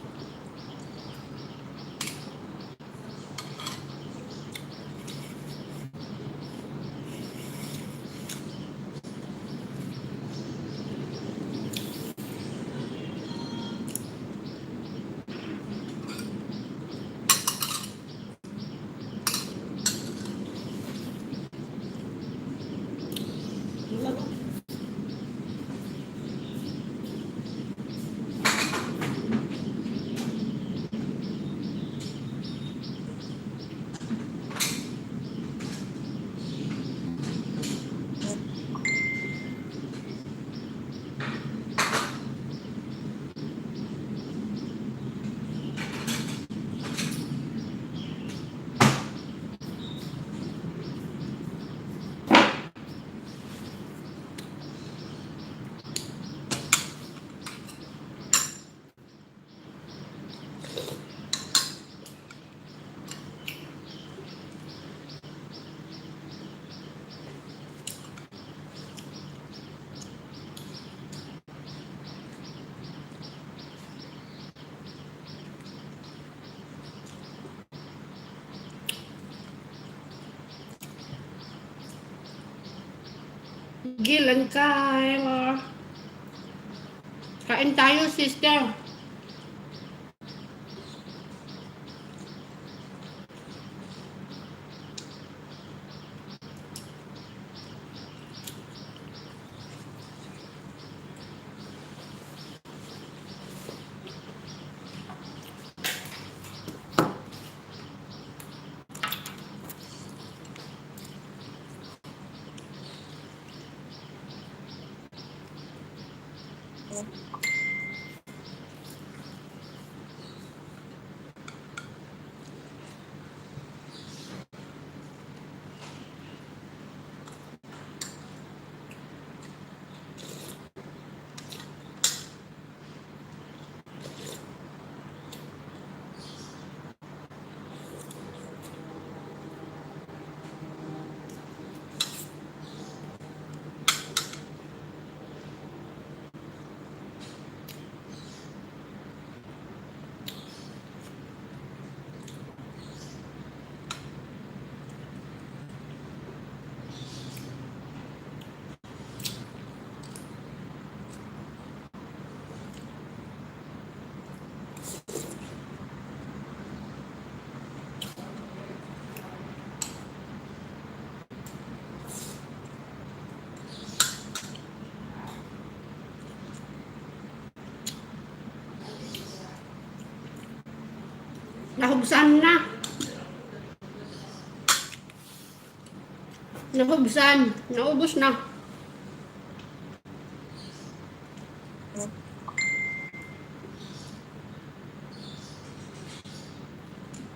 Gil and Kyle. Kain tayo, sister. nahubsan na. Nahubsan. Naubos na.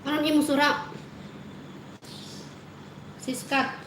Anong imong sura? Siskat.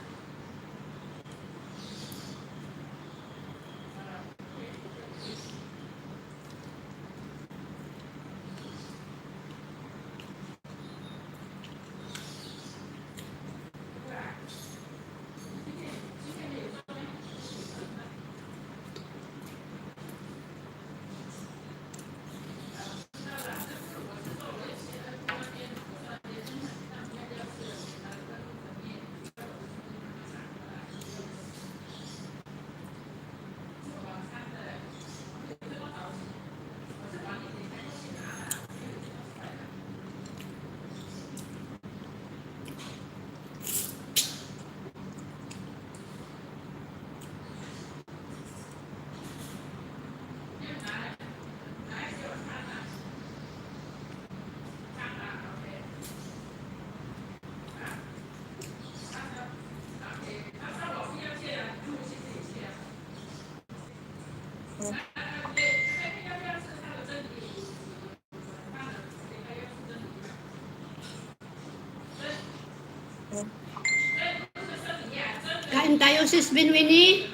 Kain tayo, sis Binwini.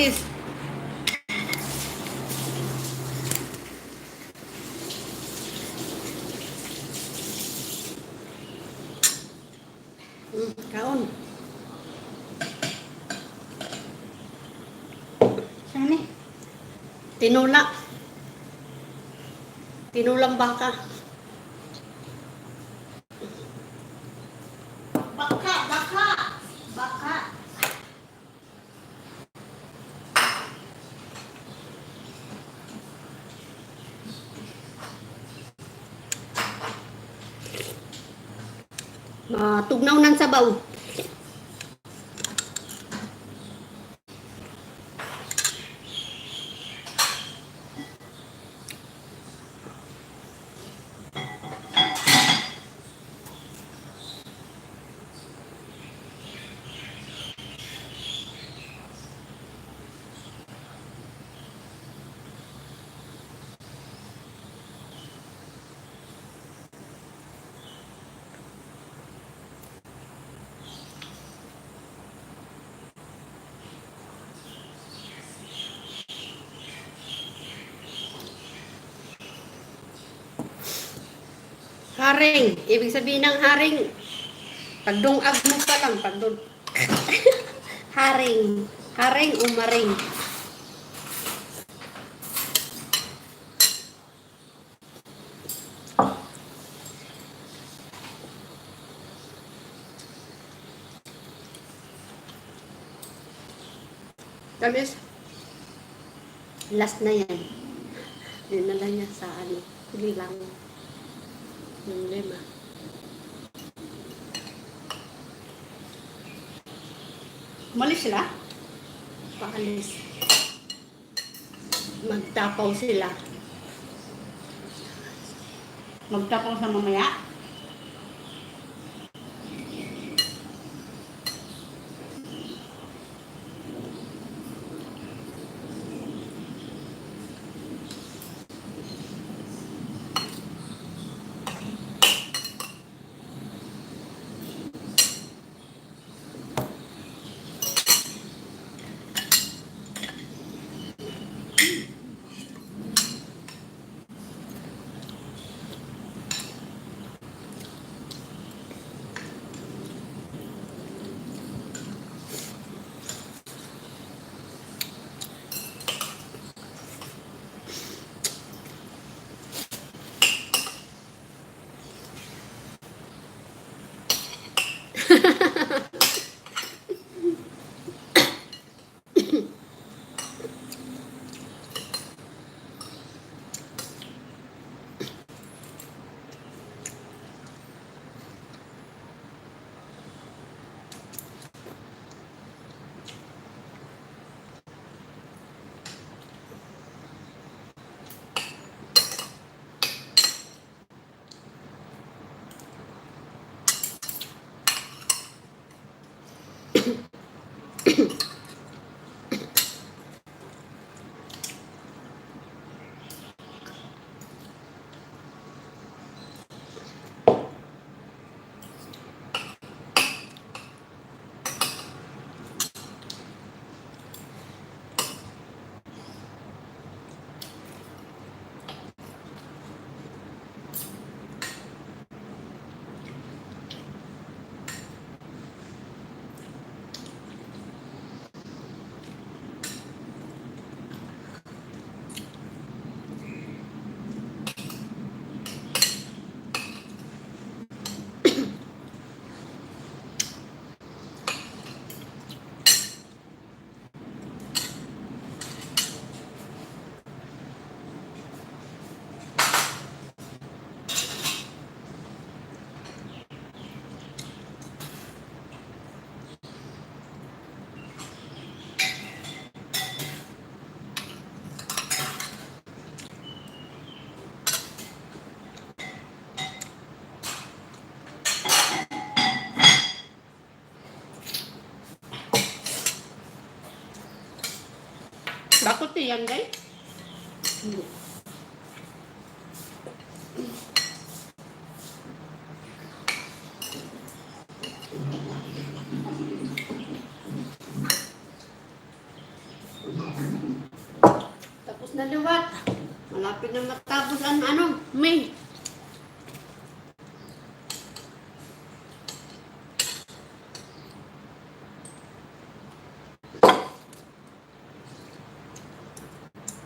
is kaon. Saan ni? Tinula. Tinulang baka. Baka, baka, baka. Tugnaw ng sabaw. Haring. Ibig sabihin ng haring, pagdungag mo pa lang. Haring. Haring o maring. Tamis. Last na yan. Dinala niya sa ano. Lilang. Yung 5. Umalis sila? Paalis. Magtapaw sila. Magtapong sa mamaya? Bakit yan, guys? Hindi. Tapos na liwat. Malapit na matapos ang ano, May.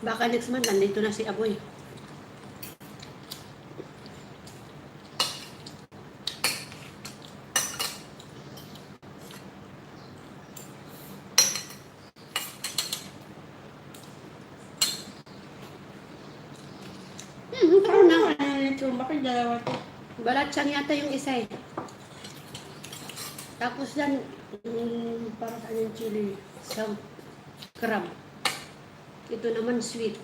Baka next month, nandito na si Aboy. Pero na. Ito, bakit dalawa to? Balat siyang yata yung isa eh. Tapos yan, para saan yung chili? Sa crab. Ito naman sweet.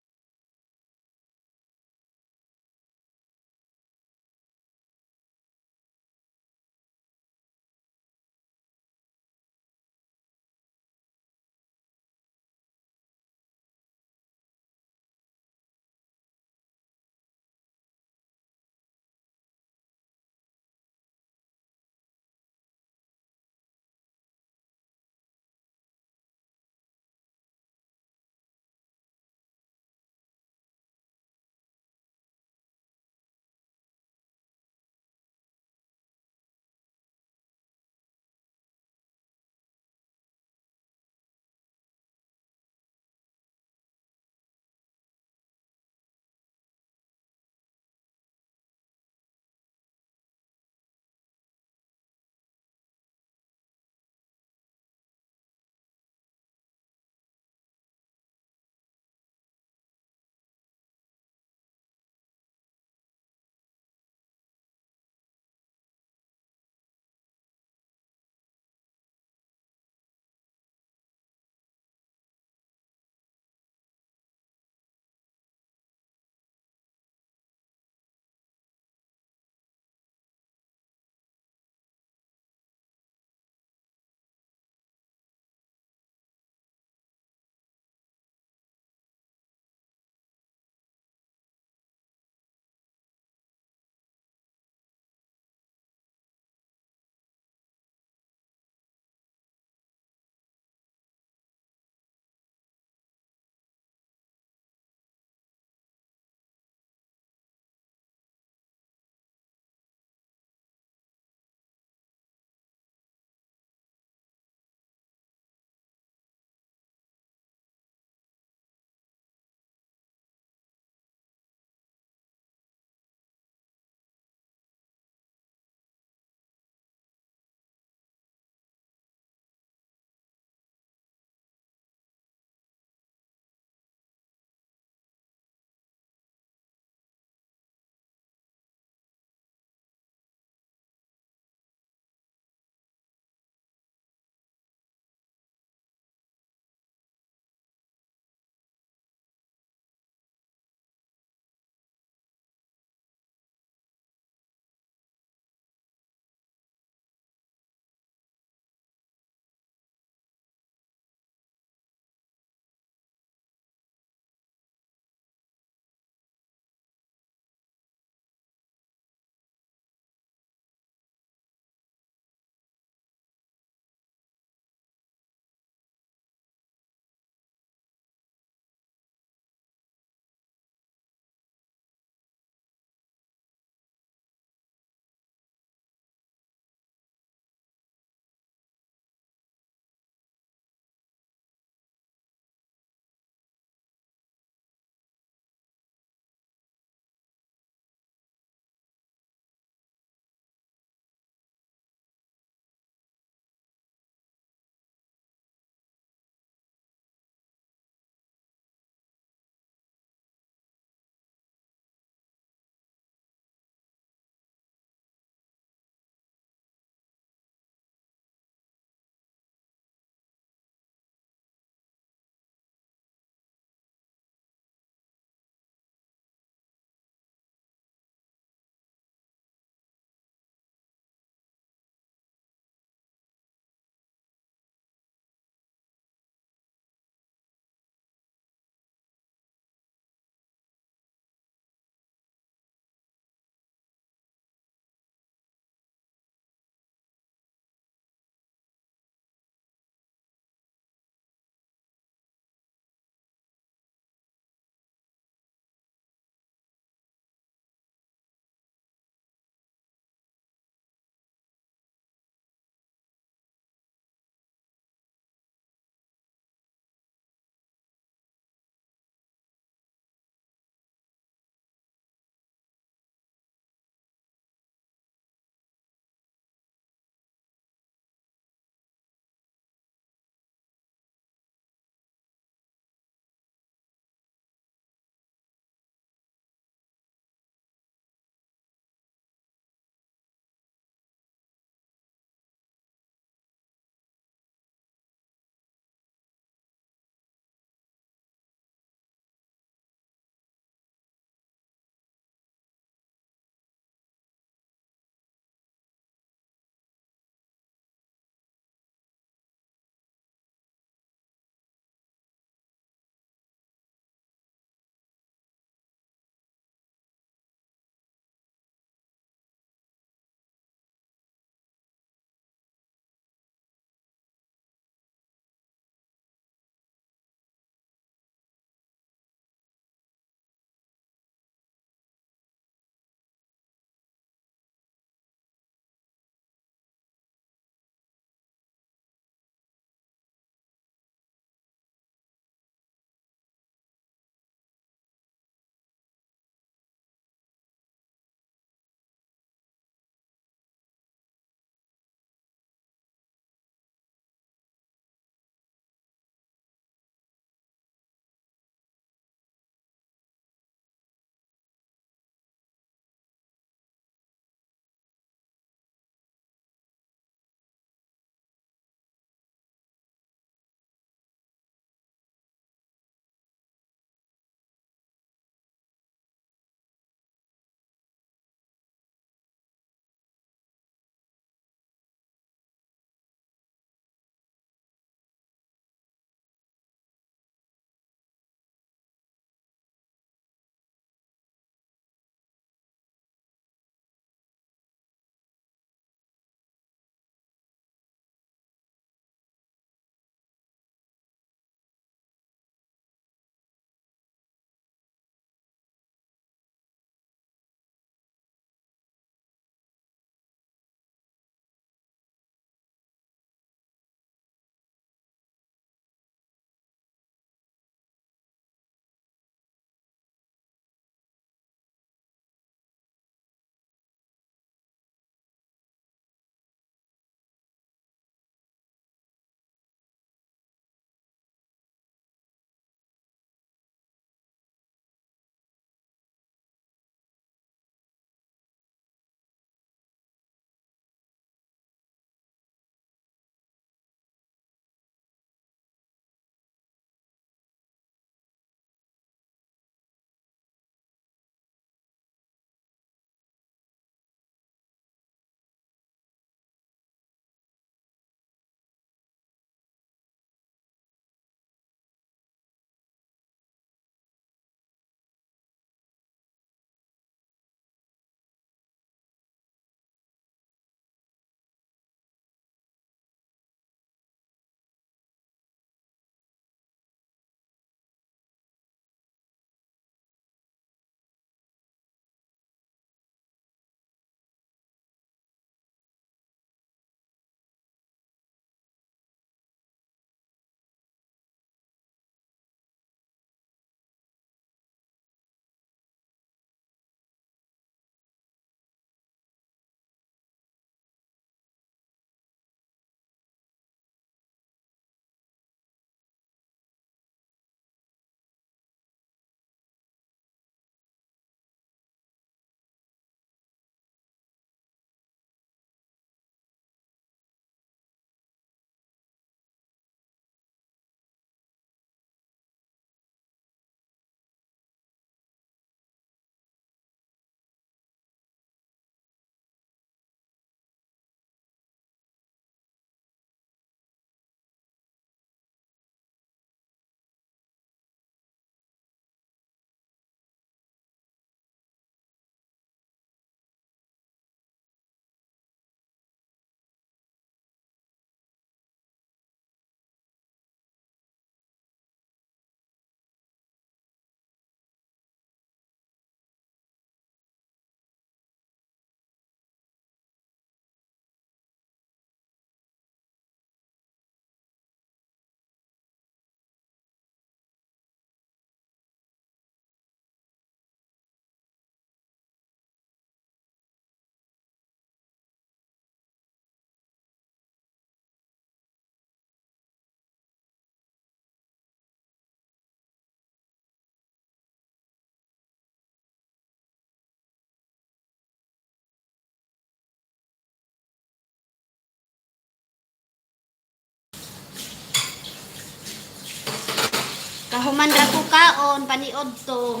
Kahuman ra ko kaon, paniod to.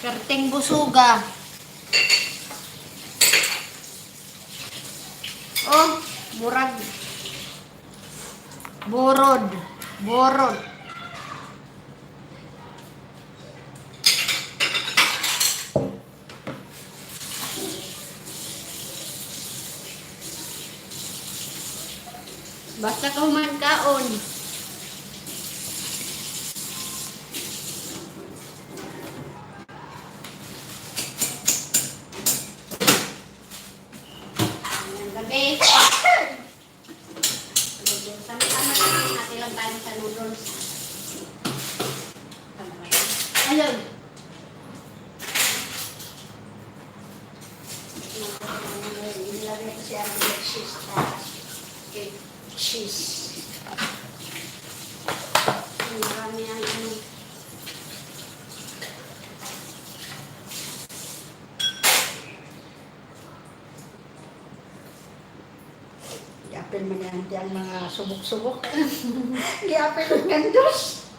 Perting busuga. Oh, murag. Borod. Borod. Basta kahuman kaon. Gabi. Sama-sama naman natin lang tayo sa noodles. Ayun. Nilagay ko si Ate ng cheese. Okay. Cheese. Marami ang ano. Giapil man yan diyang mga subok-subok. Giapil ang gandos.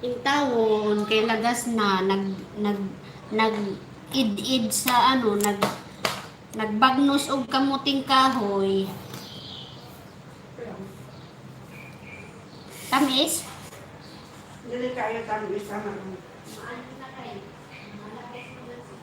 Yung tawon kay lagas na nag id-id sa ano nagbagnos og kamuting kahoy. Tamis? Dili kayo tamis sama. Maano na kayo? Malapit mo na siya.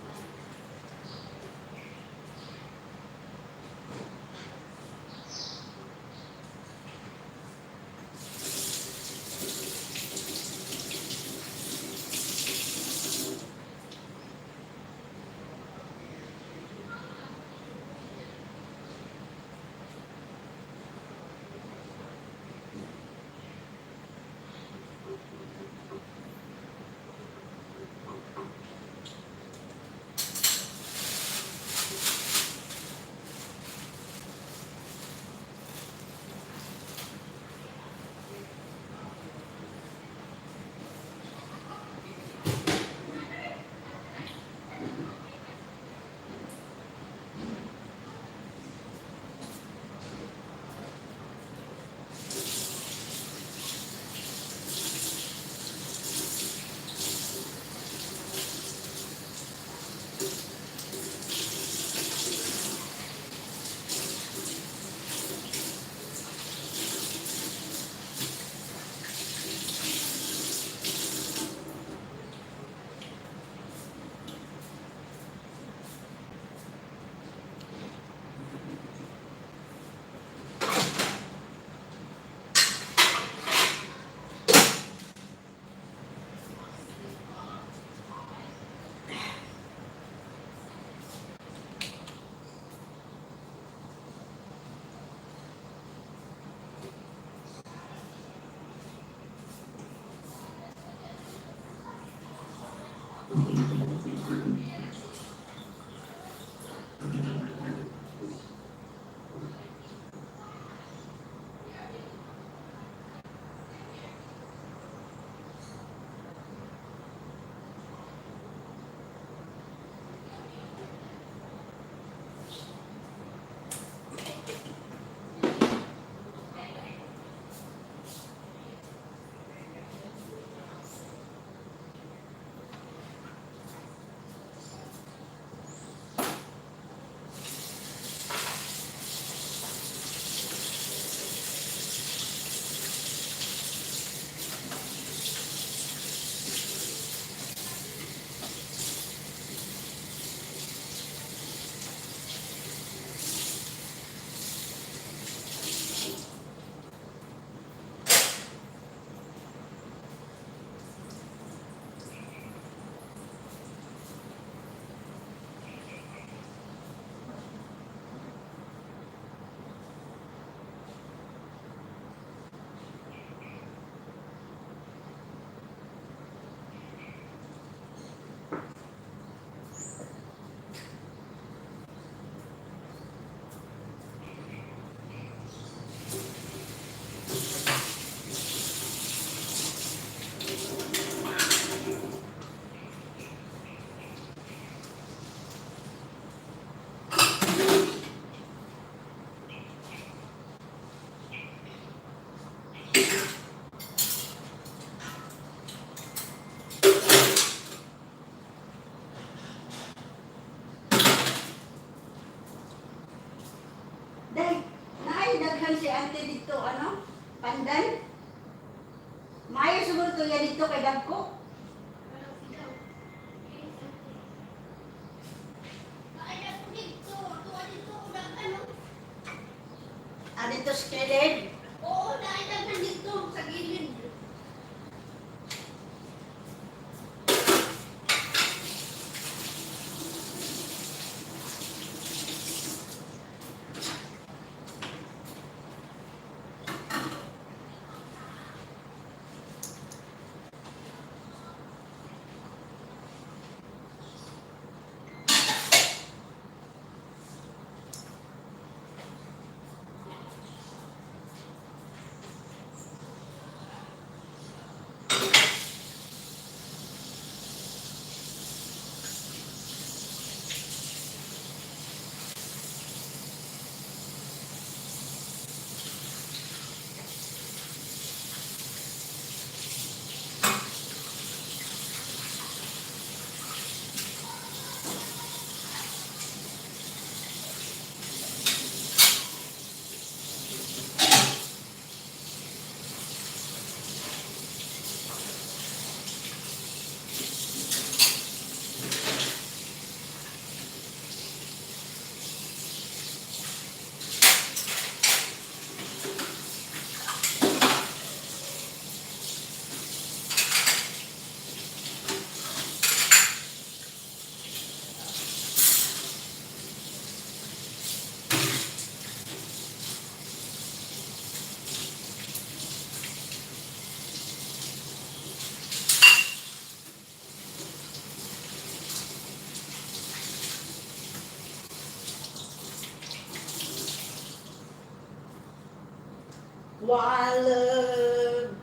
ante dito, ano? Pandan? Maayo siguro to yan dito kay Dagko. Ah, dito sa kilid. Oo, dahil dito sa gilid. Walag.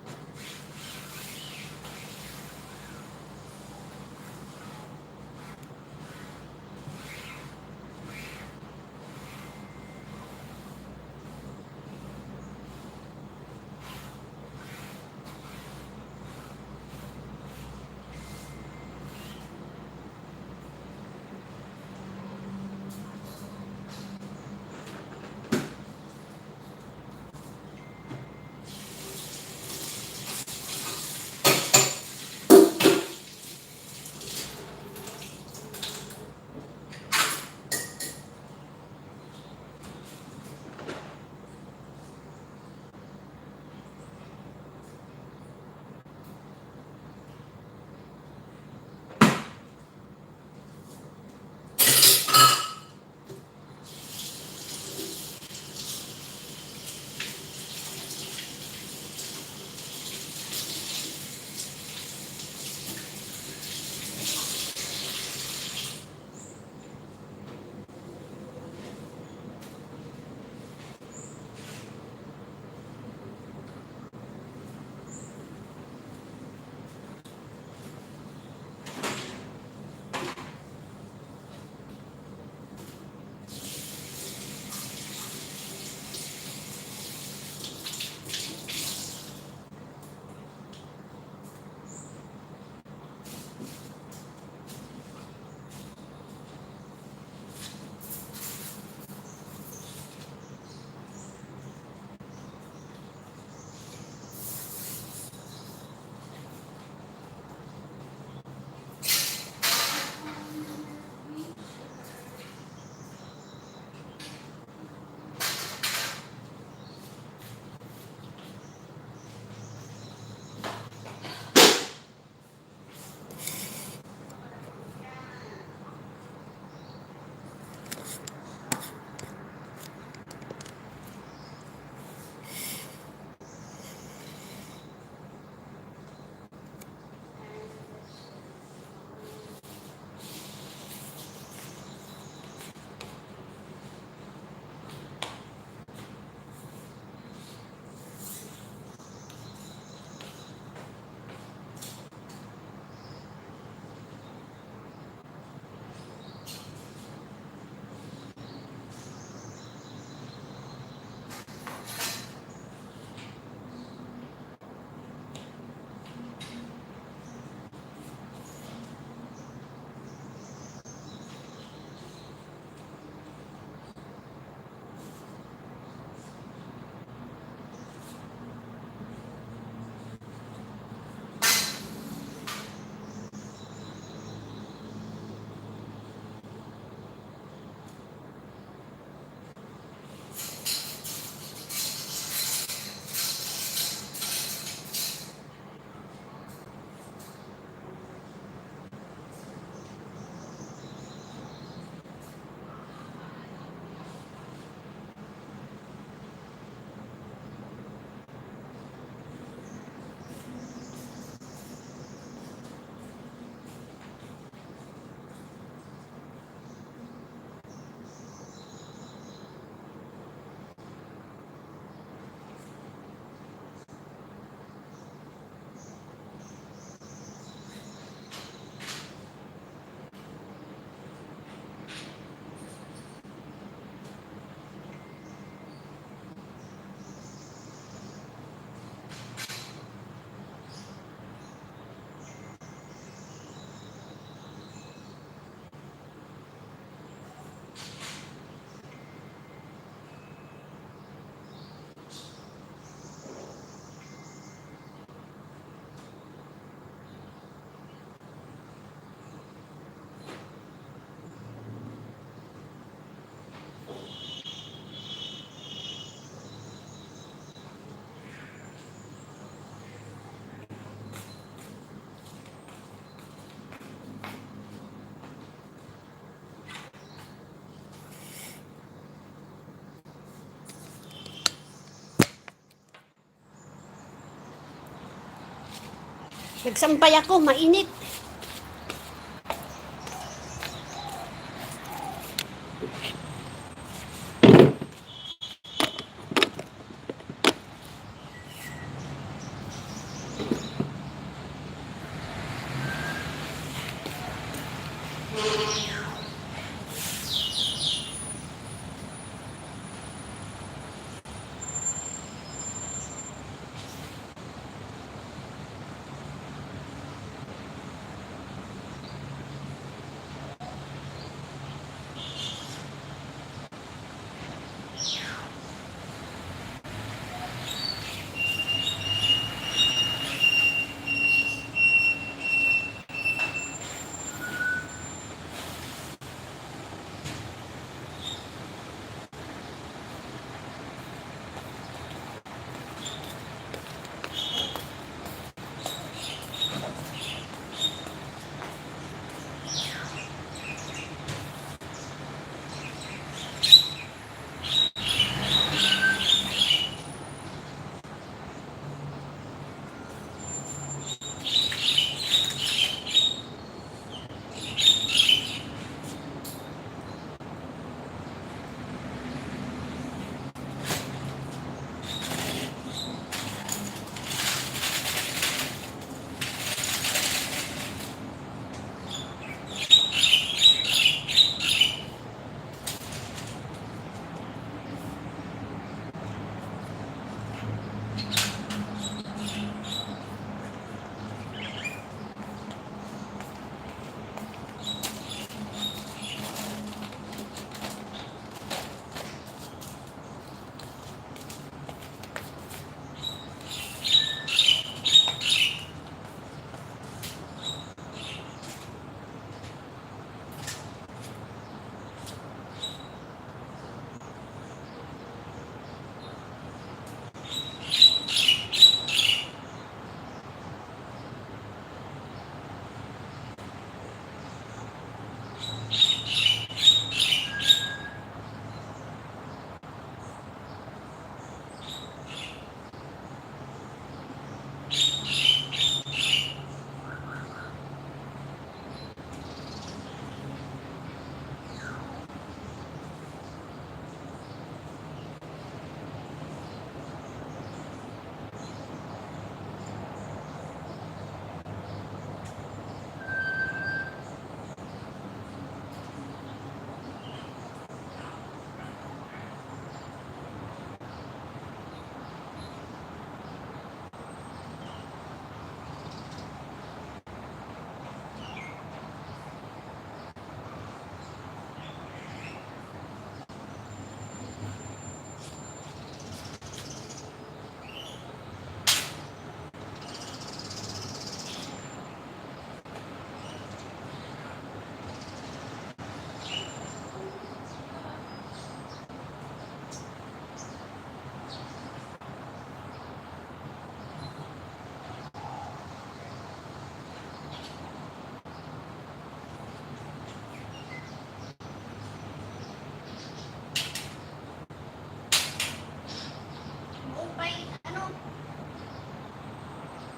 Nagsampay ako, mainit.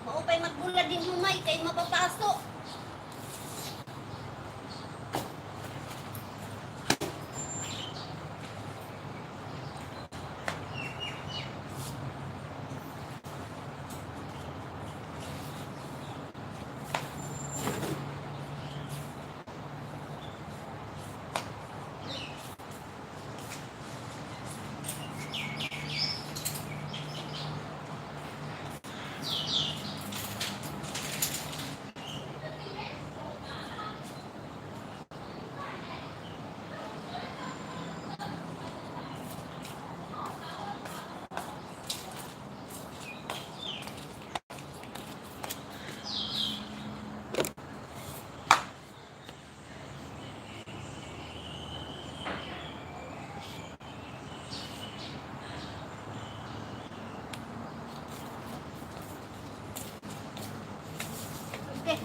Maupay magbula din humay kay mapapaso. Okay.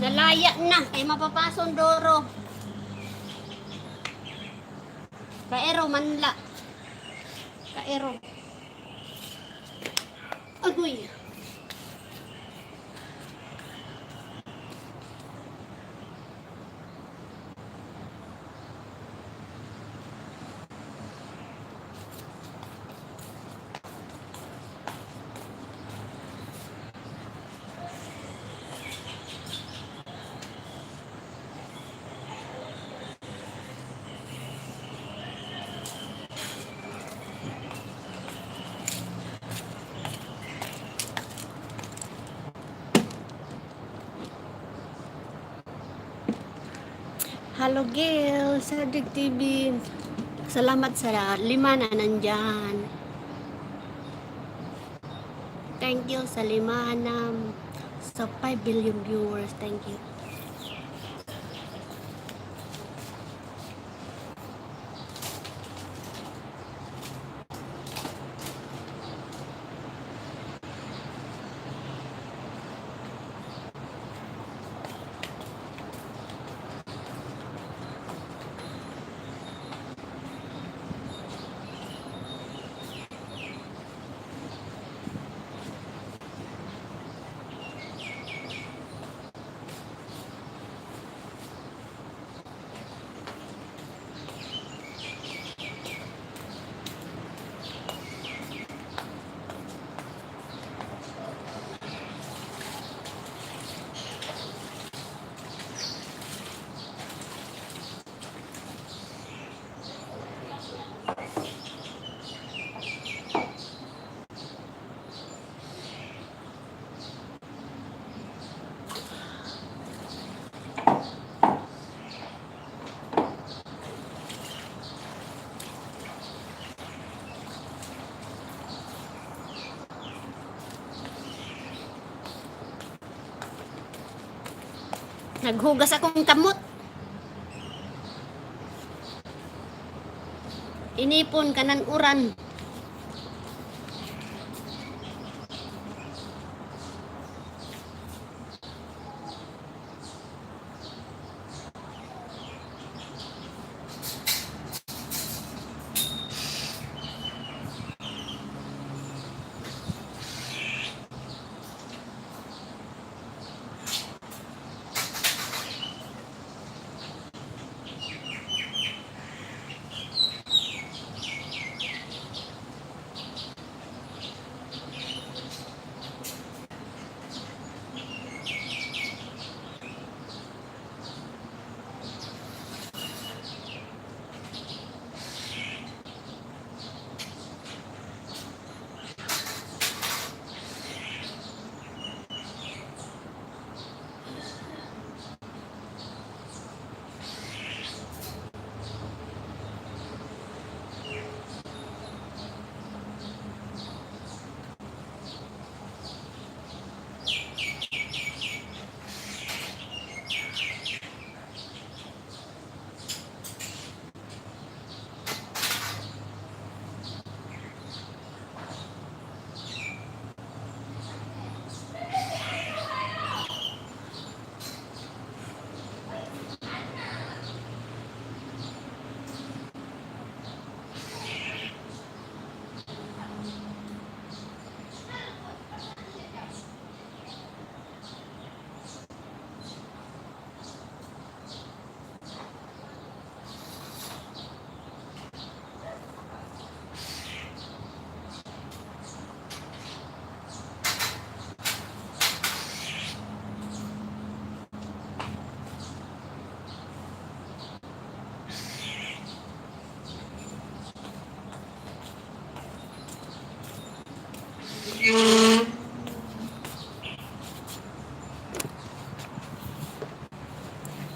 Nalaya na kay mapapason doro. Kaero manla. Kaero. Agoy. Hello, Gail. Sir Dig TV. Salamat sa 5 na nandyan. Thank you sa 5 na sa 5 billion viewers. Thank you. Naghugas akong kamot. Inipon kanan uran.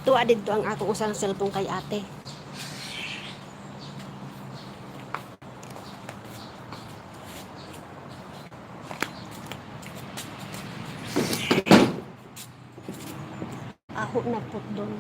Tuwa dito ang akong usang cellphone kay ate. Aho na po doon.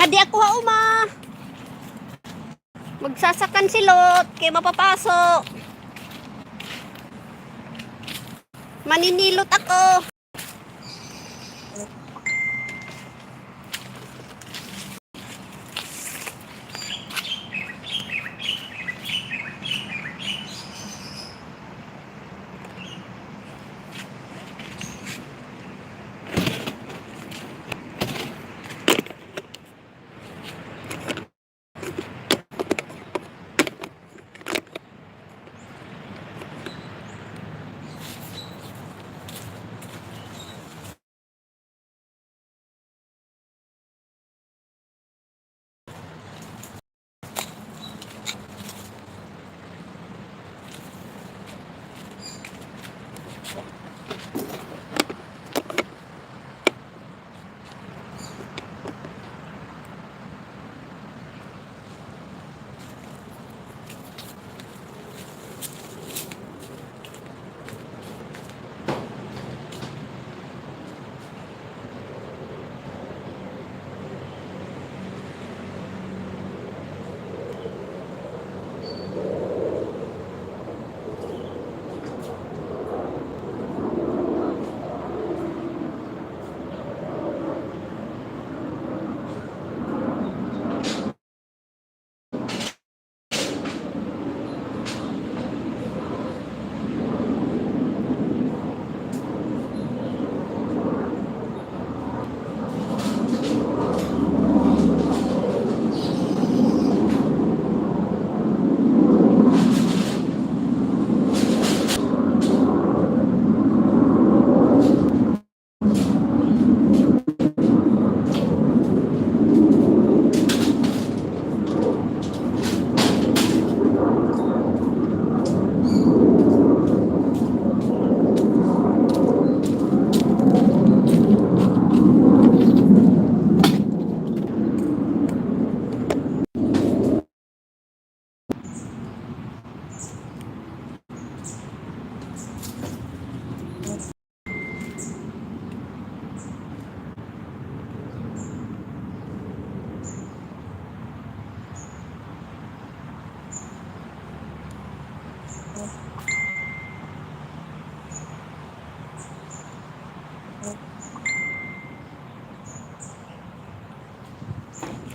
di ako hauma. Magsasakan silot kay mapapasok. Maninilot ako.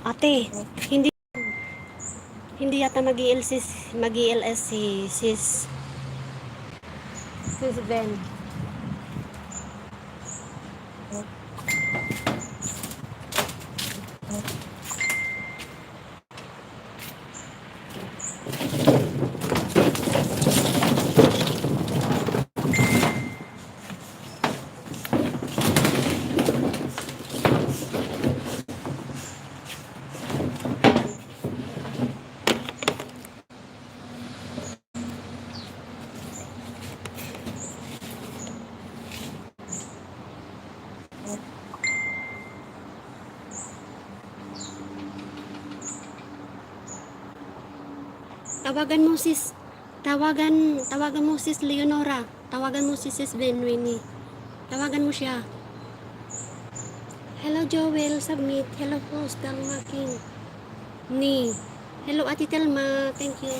Ate, hindi hindi yata mag-ILS si sis Ben. Tawagan mo sis Leonora. Tawagan mo si sis Benwini. Tawagan mo siya. Hello Joel, submit. Hello post, Dalma King. Ni. Hello Ate Telma, thank you.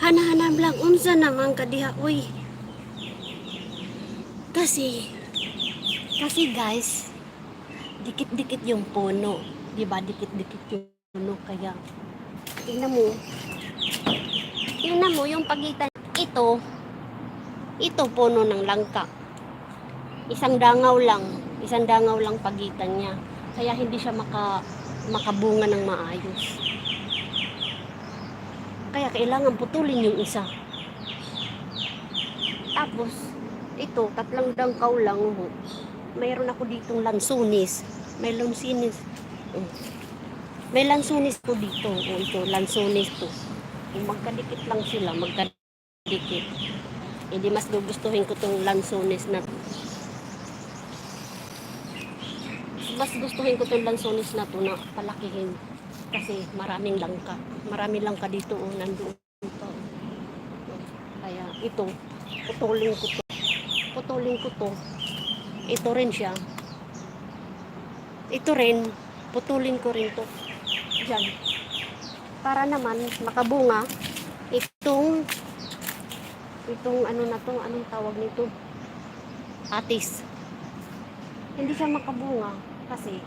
Hana-hanam lang unsa naman kadiha uy. Kasi guys, dikit-dikit yung puno. 'Di ba? Dikit-dikit yung puno kaya tingnan mo. Tingnan mo yung pagitan ito puno ng langka. Isang dangaw lang pagitan niya. Kaya hindi siya makabunga ng maayos. Kaya kailangan putulin yung isa. Tapos, ito, tatlong dangkaw lang. Oh. Mayroon ako ditong lansunis. May lansunis. Oh. May lansunis ko dito. Oh, ito, lansunis to. Kung magkadikit lang sila, magkadikit. Hindi mas gugustuhin ko tong lansunis na to. Mas gustuhin ko tong lansunis na to na palakihin. Kasi maraming langka. Maraming langka dito, oh, nandoon pa. Oh. Kaya ito, putulin ko to. Ito rin siya. Ito rin, putulin ko rin to. Diyan. Para naman makabunga itong ano na to, anong tawag nito? Atis. Hindi siya makabunga kasi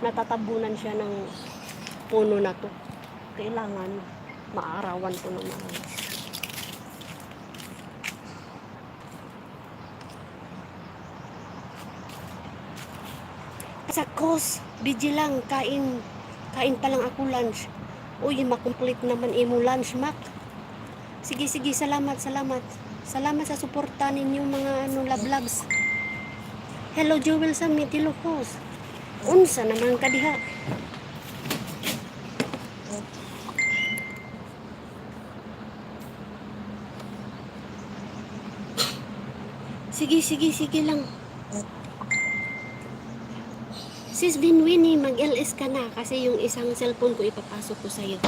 natatabunan siya ng puno na to. Kailangan maarawan to ng maayos. Sa kos, busy lang, kain pa lang ako lunch. Uy, makomplete naman imo lunch, Mac. Sige, salamat. Salamat sa suporta ninyo mga vlogs. Hello, Joel sa Mitilocos. Unsa naman ka diha? Sige lang. Sis Binwini, mag-LS ka na kasi yung isang cellphone ko ipapasok ko sa'yo.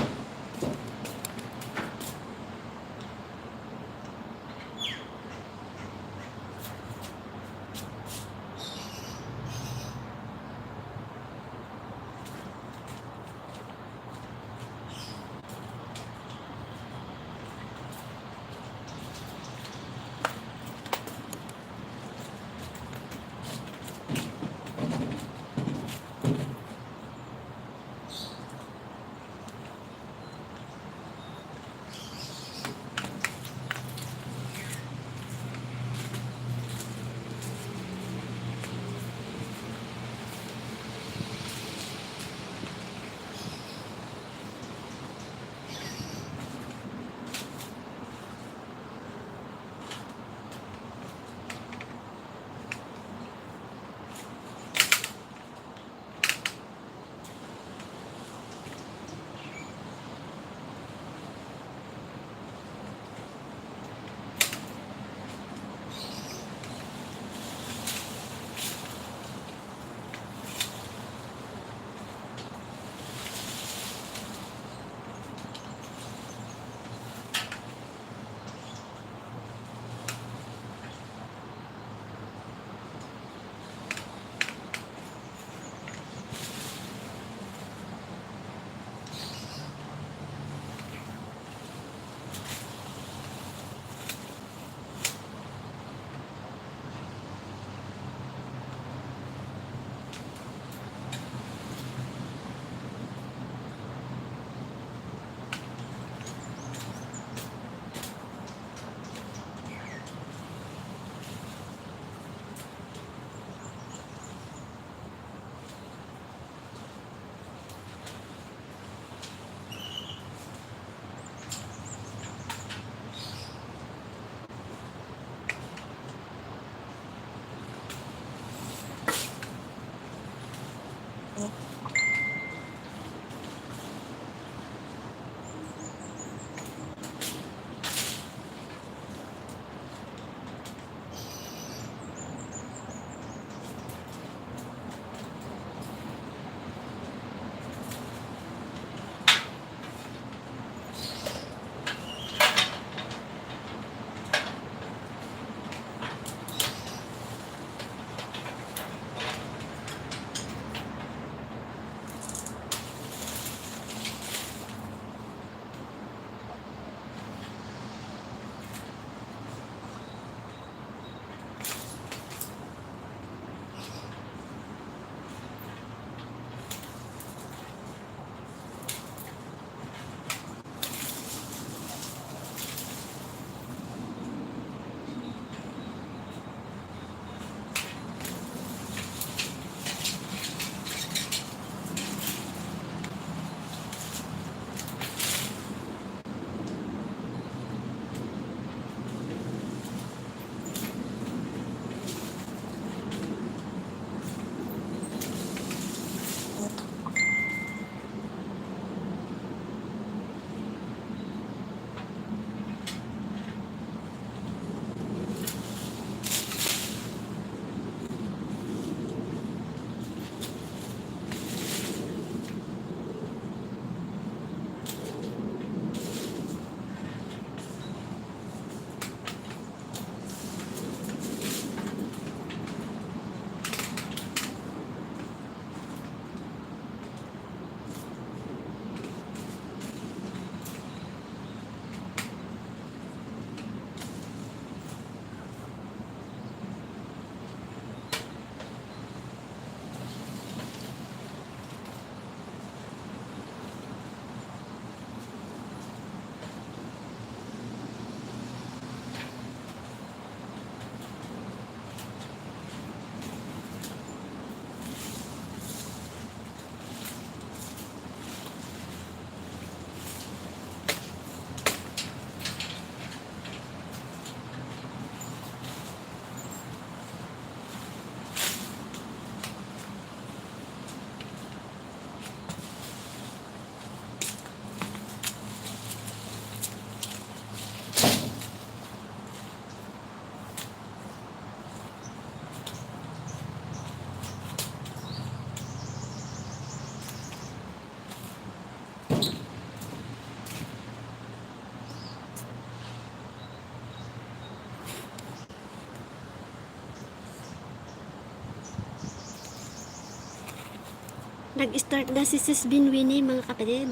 Nag-start na si Sis Binwini, mga kapatid.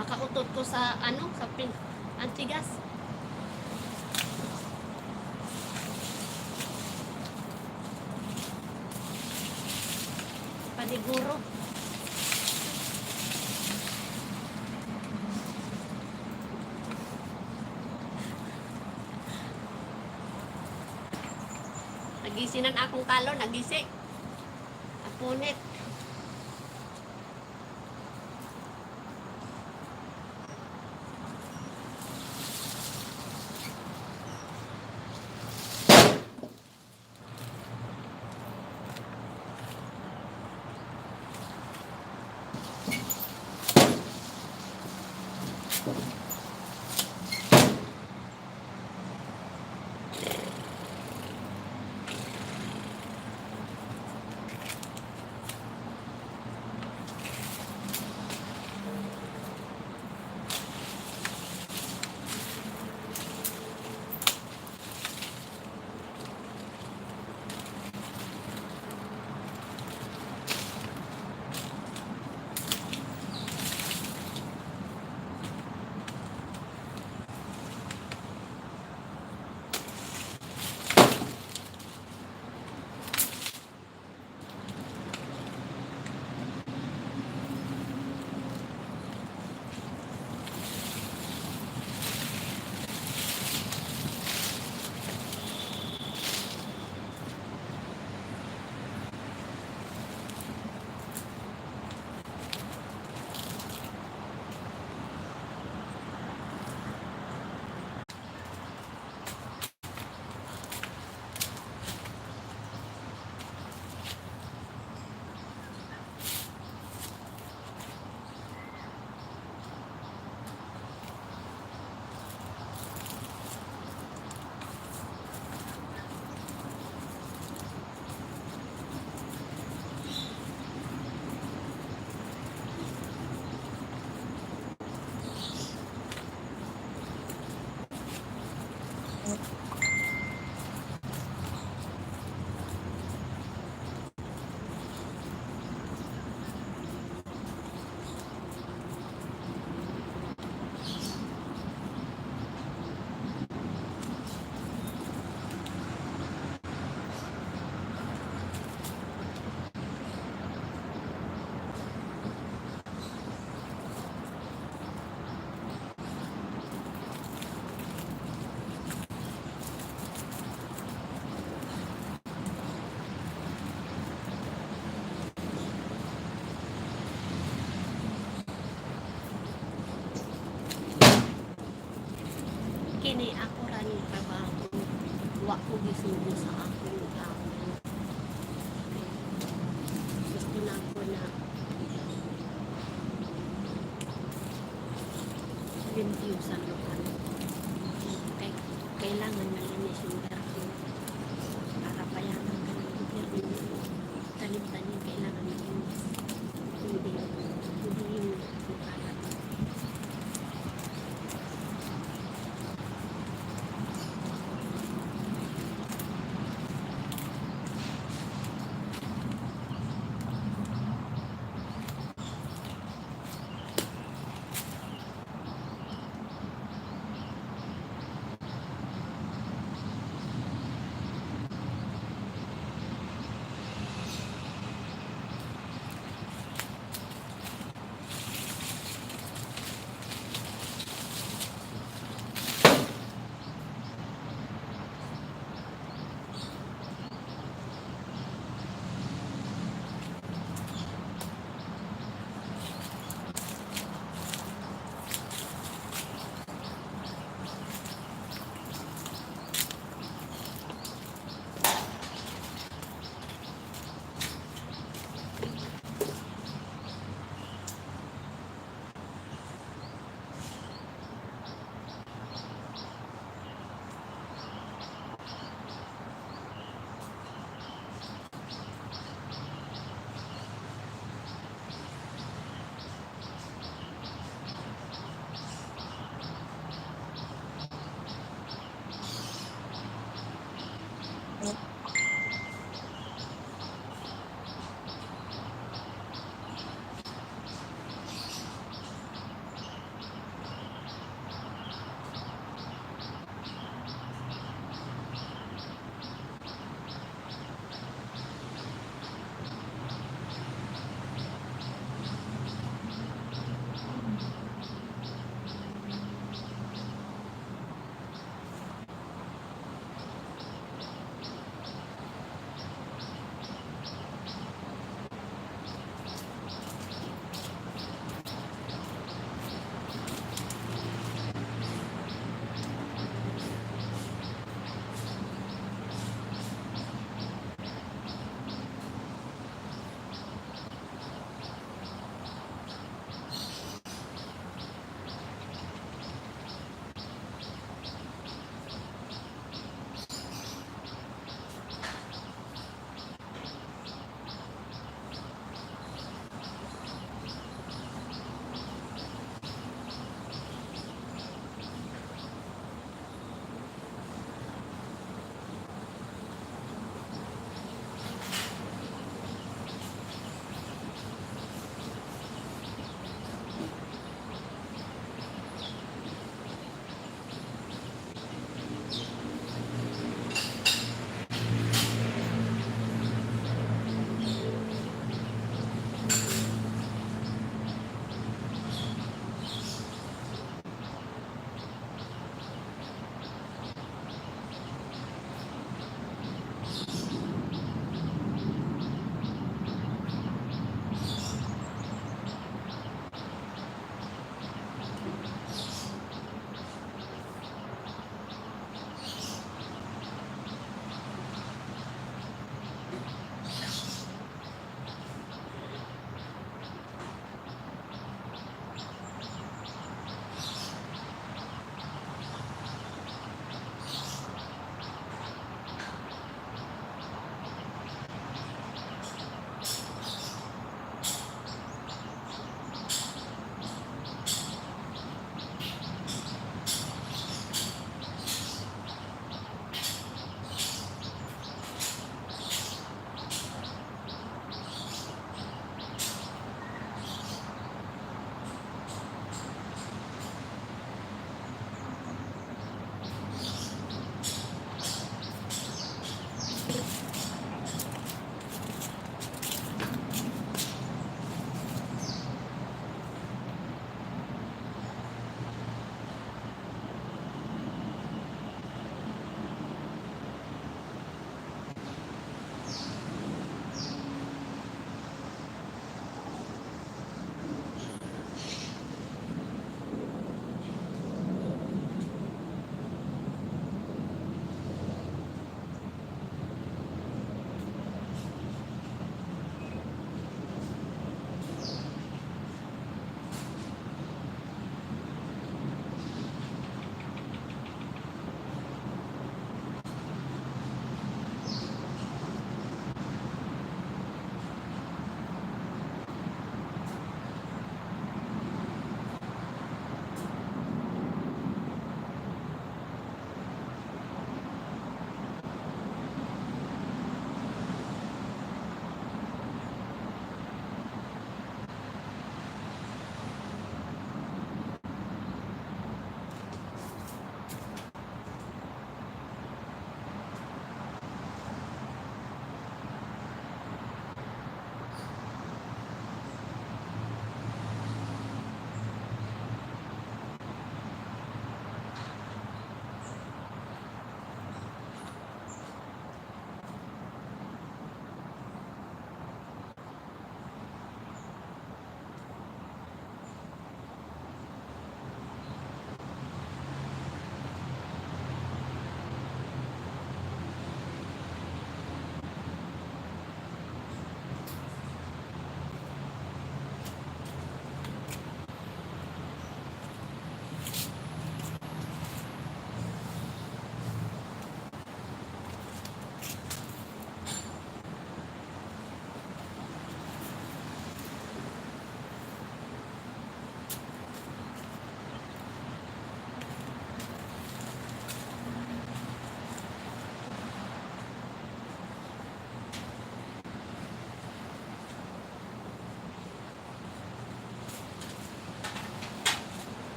Makautot ko sa ano, sa antigas. Paniguro. Nagisinan akong talo, nagisi. Apunit. Kini ako ra ni trabaho. Wa ko gisugo sa akong tao. Gusto na ako na limpyo sa lugar. Kailangan malinis yung garden. Para payanan ka ng gobyerno. Tanim-tanim kailangan malinis. Hindi yung makalat.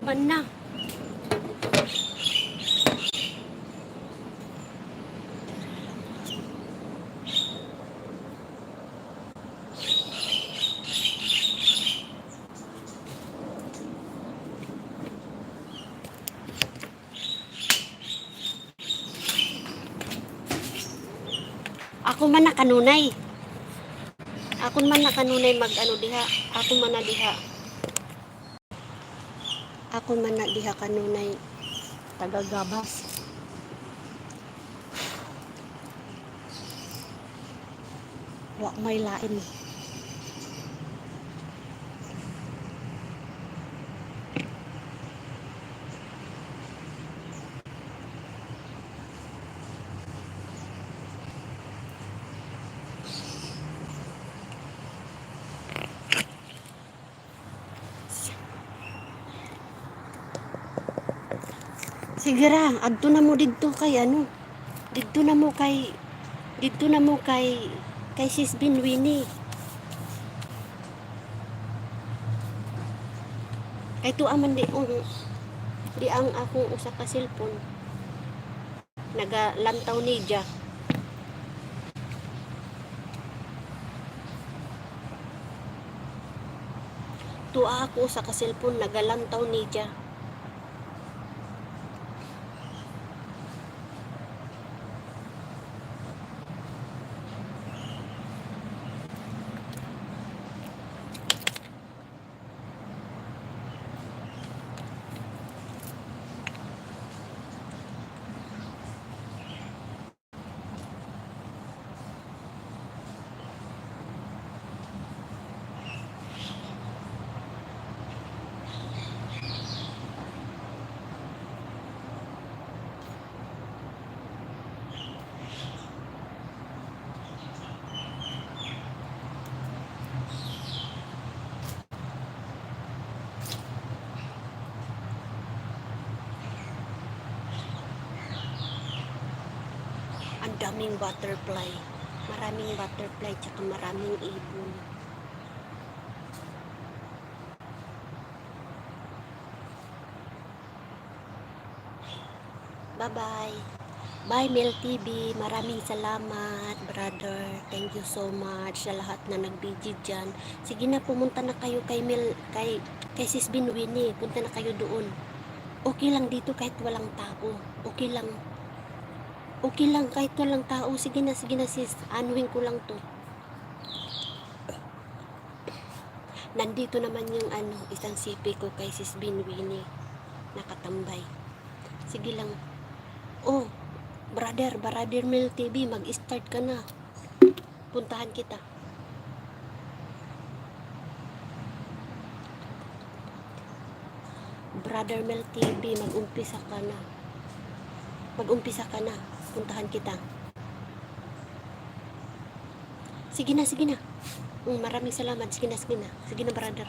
Takpan na. Ako man na kanunay. Ako man na kanunay mag ano diha. Ako man na diha. Ako man na diha kanunay tagagabas. Wa may lain. Sige ra, adto na mo didto kay ano. Didto na mo kay Sis Binwini. Kay tuwa man di ang akong usa ka cellphone. Nagalantaw ni Dia. Tuwa ako usa ka cellphone nagalantaw ni Dia. Ang daming butterfly. Maraming butterfly tsaka maraming ibon. Bye-bye. Bye Mel TV. Maraming salamat, brother. Thank you so much sa lahat na nag-video dyan. Sige na, pumunta na kayo kay Sis Binwini. Punta na kayo doon. Okay lang dito kahit walang tao. Okay lang. Okay lang kahit walang tao. Sige na sis. Anuhin ko lang to. Nandito naman yung isang sipi ko kay Sis Binwini. Nakatambay. Sige lang. Oh, brother Mel TV, mag-start ka na. Puntahan kita. Brother Mel TV, mag-umpisa ka na. Puntahan kita. Sige na. Maraming salamat. Sige na, brother.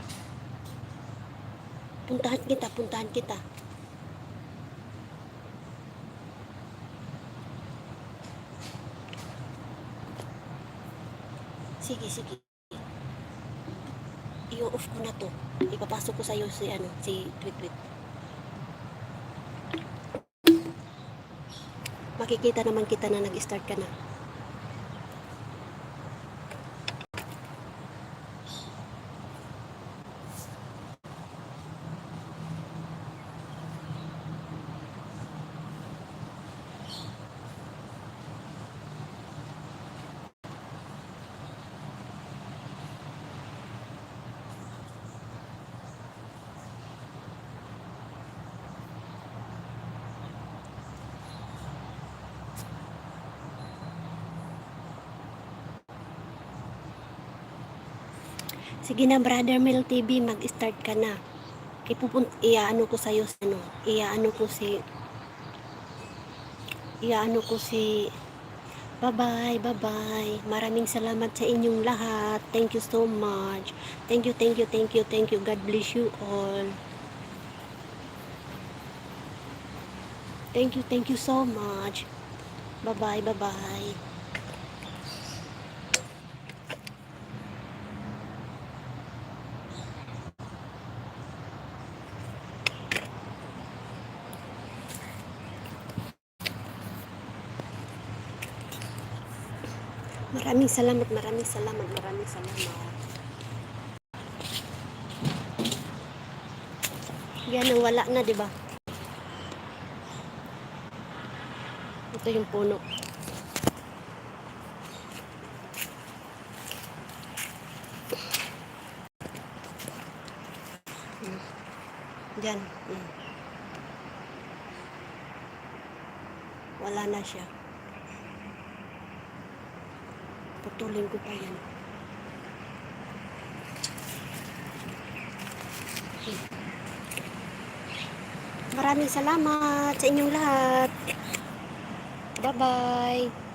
Puntahan kita. Sige. I-off ko na to. Ipapasok ko sa'yo si Tweet. Makikita naman kita na nag-start ka na. Sige na, brother Mel TV, mag-start ka na. Iaano ko si bye-bye. Maraming salamat sa inyong lahat. Thank you so much. Thank you. God bless you all. Thank you so much. Bye-bye. Maraming salamat, maraming salamat, maraming salamat. Yan ang wala na, di ba? Ito yung puno. Diyan. Wala na siya. Putulin ko pa yan. Maraming salamat sa inyong lahat. Bye-bye.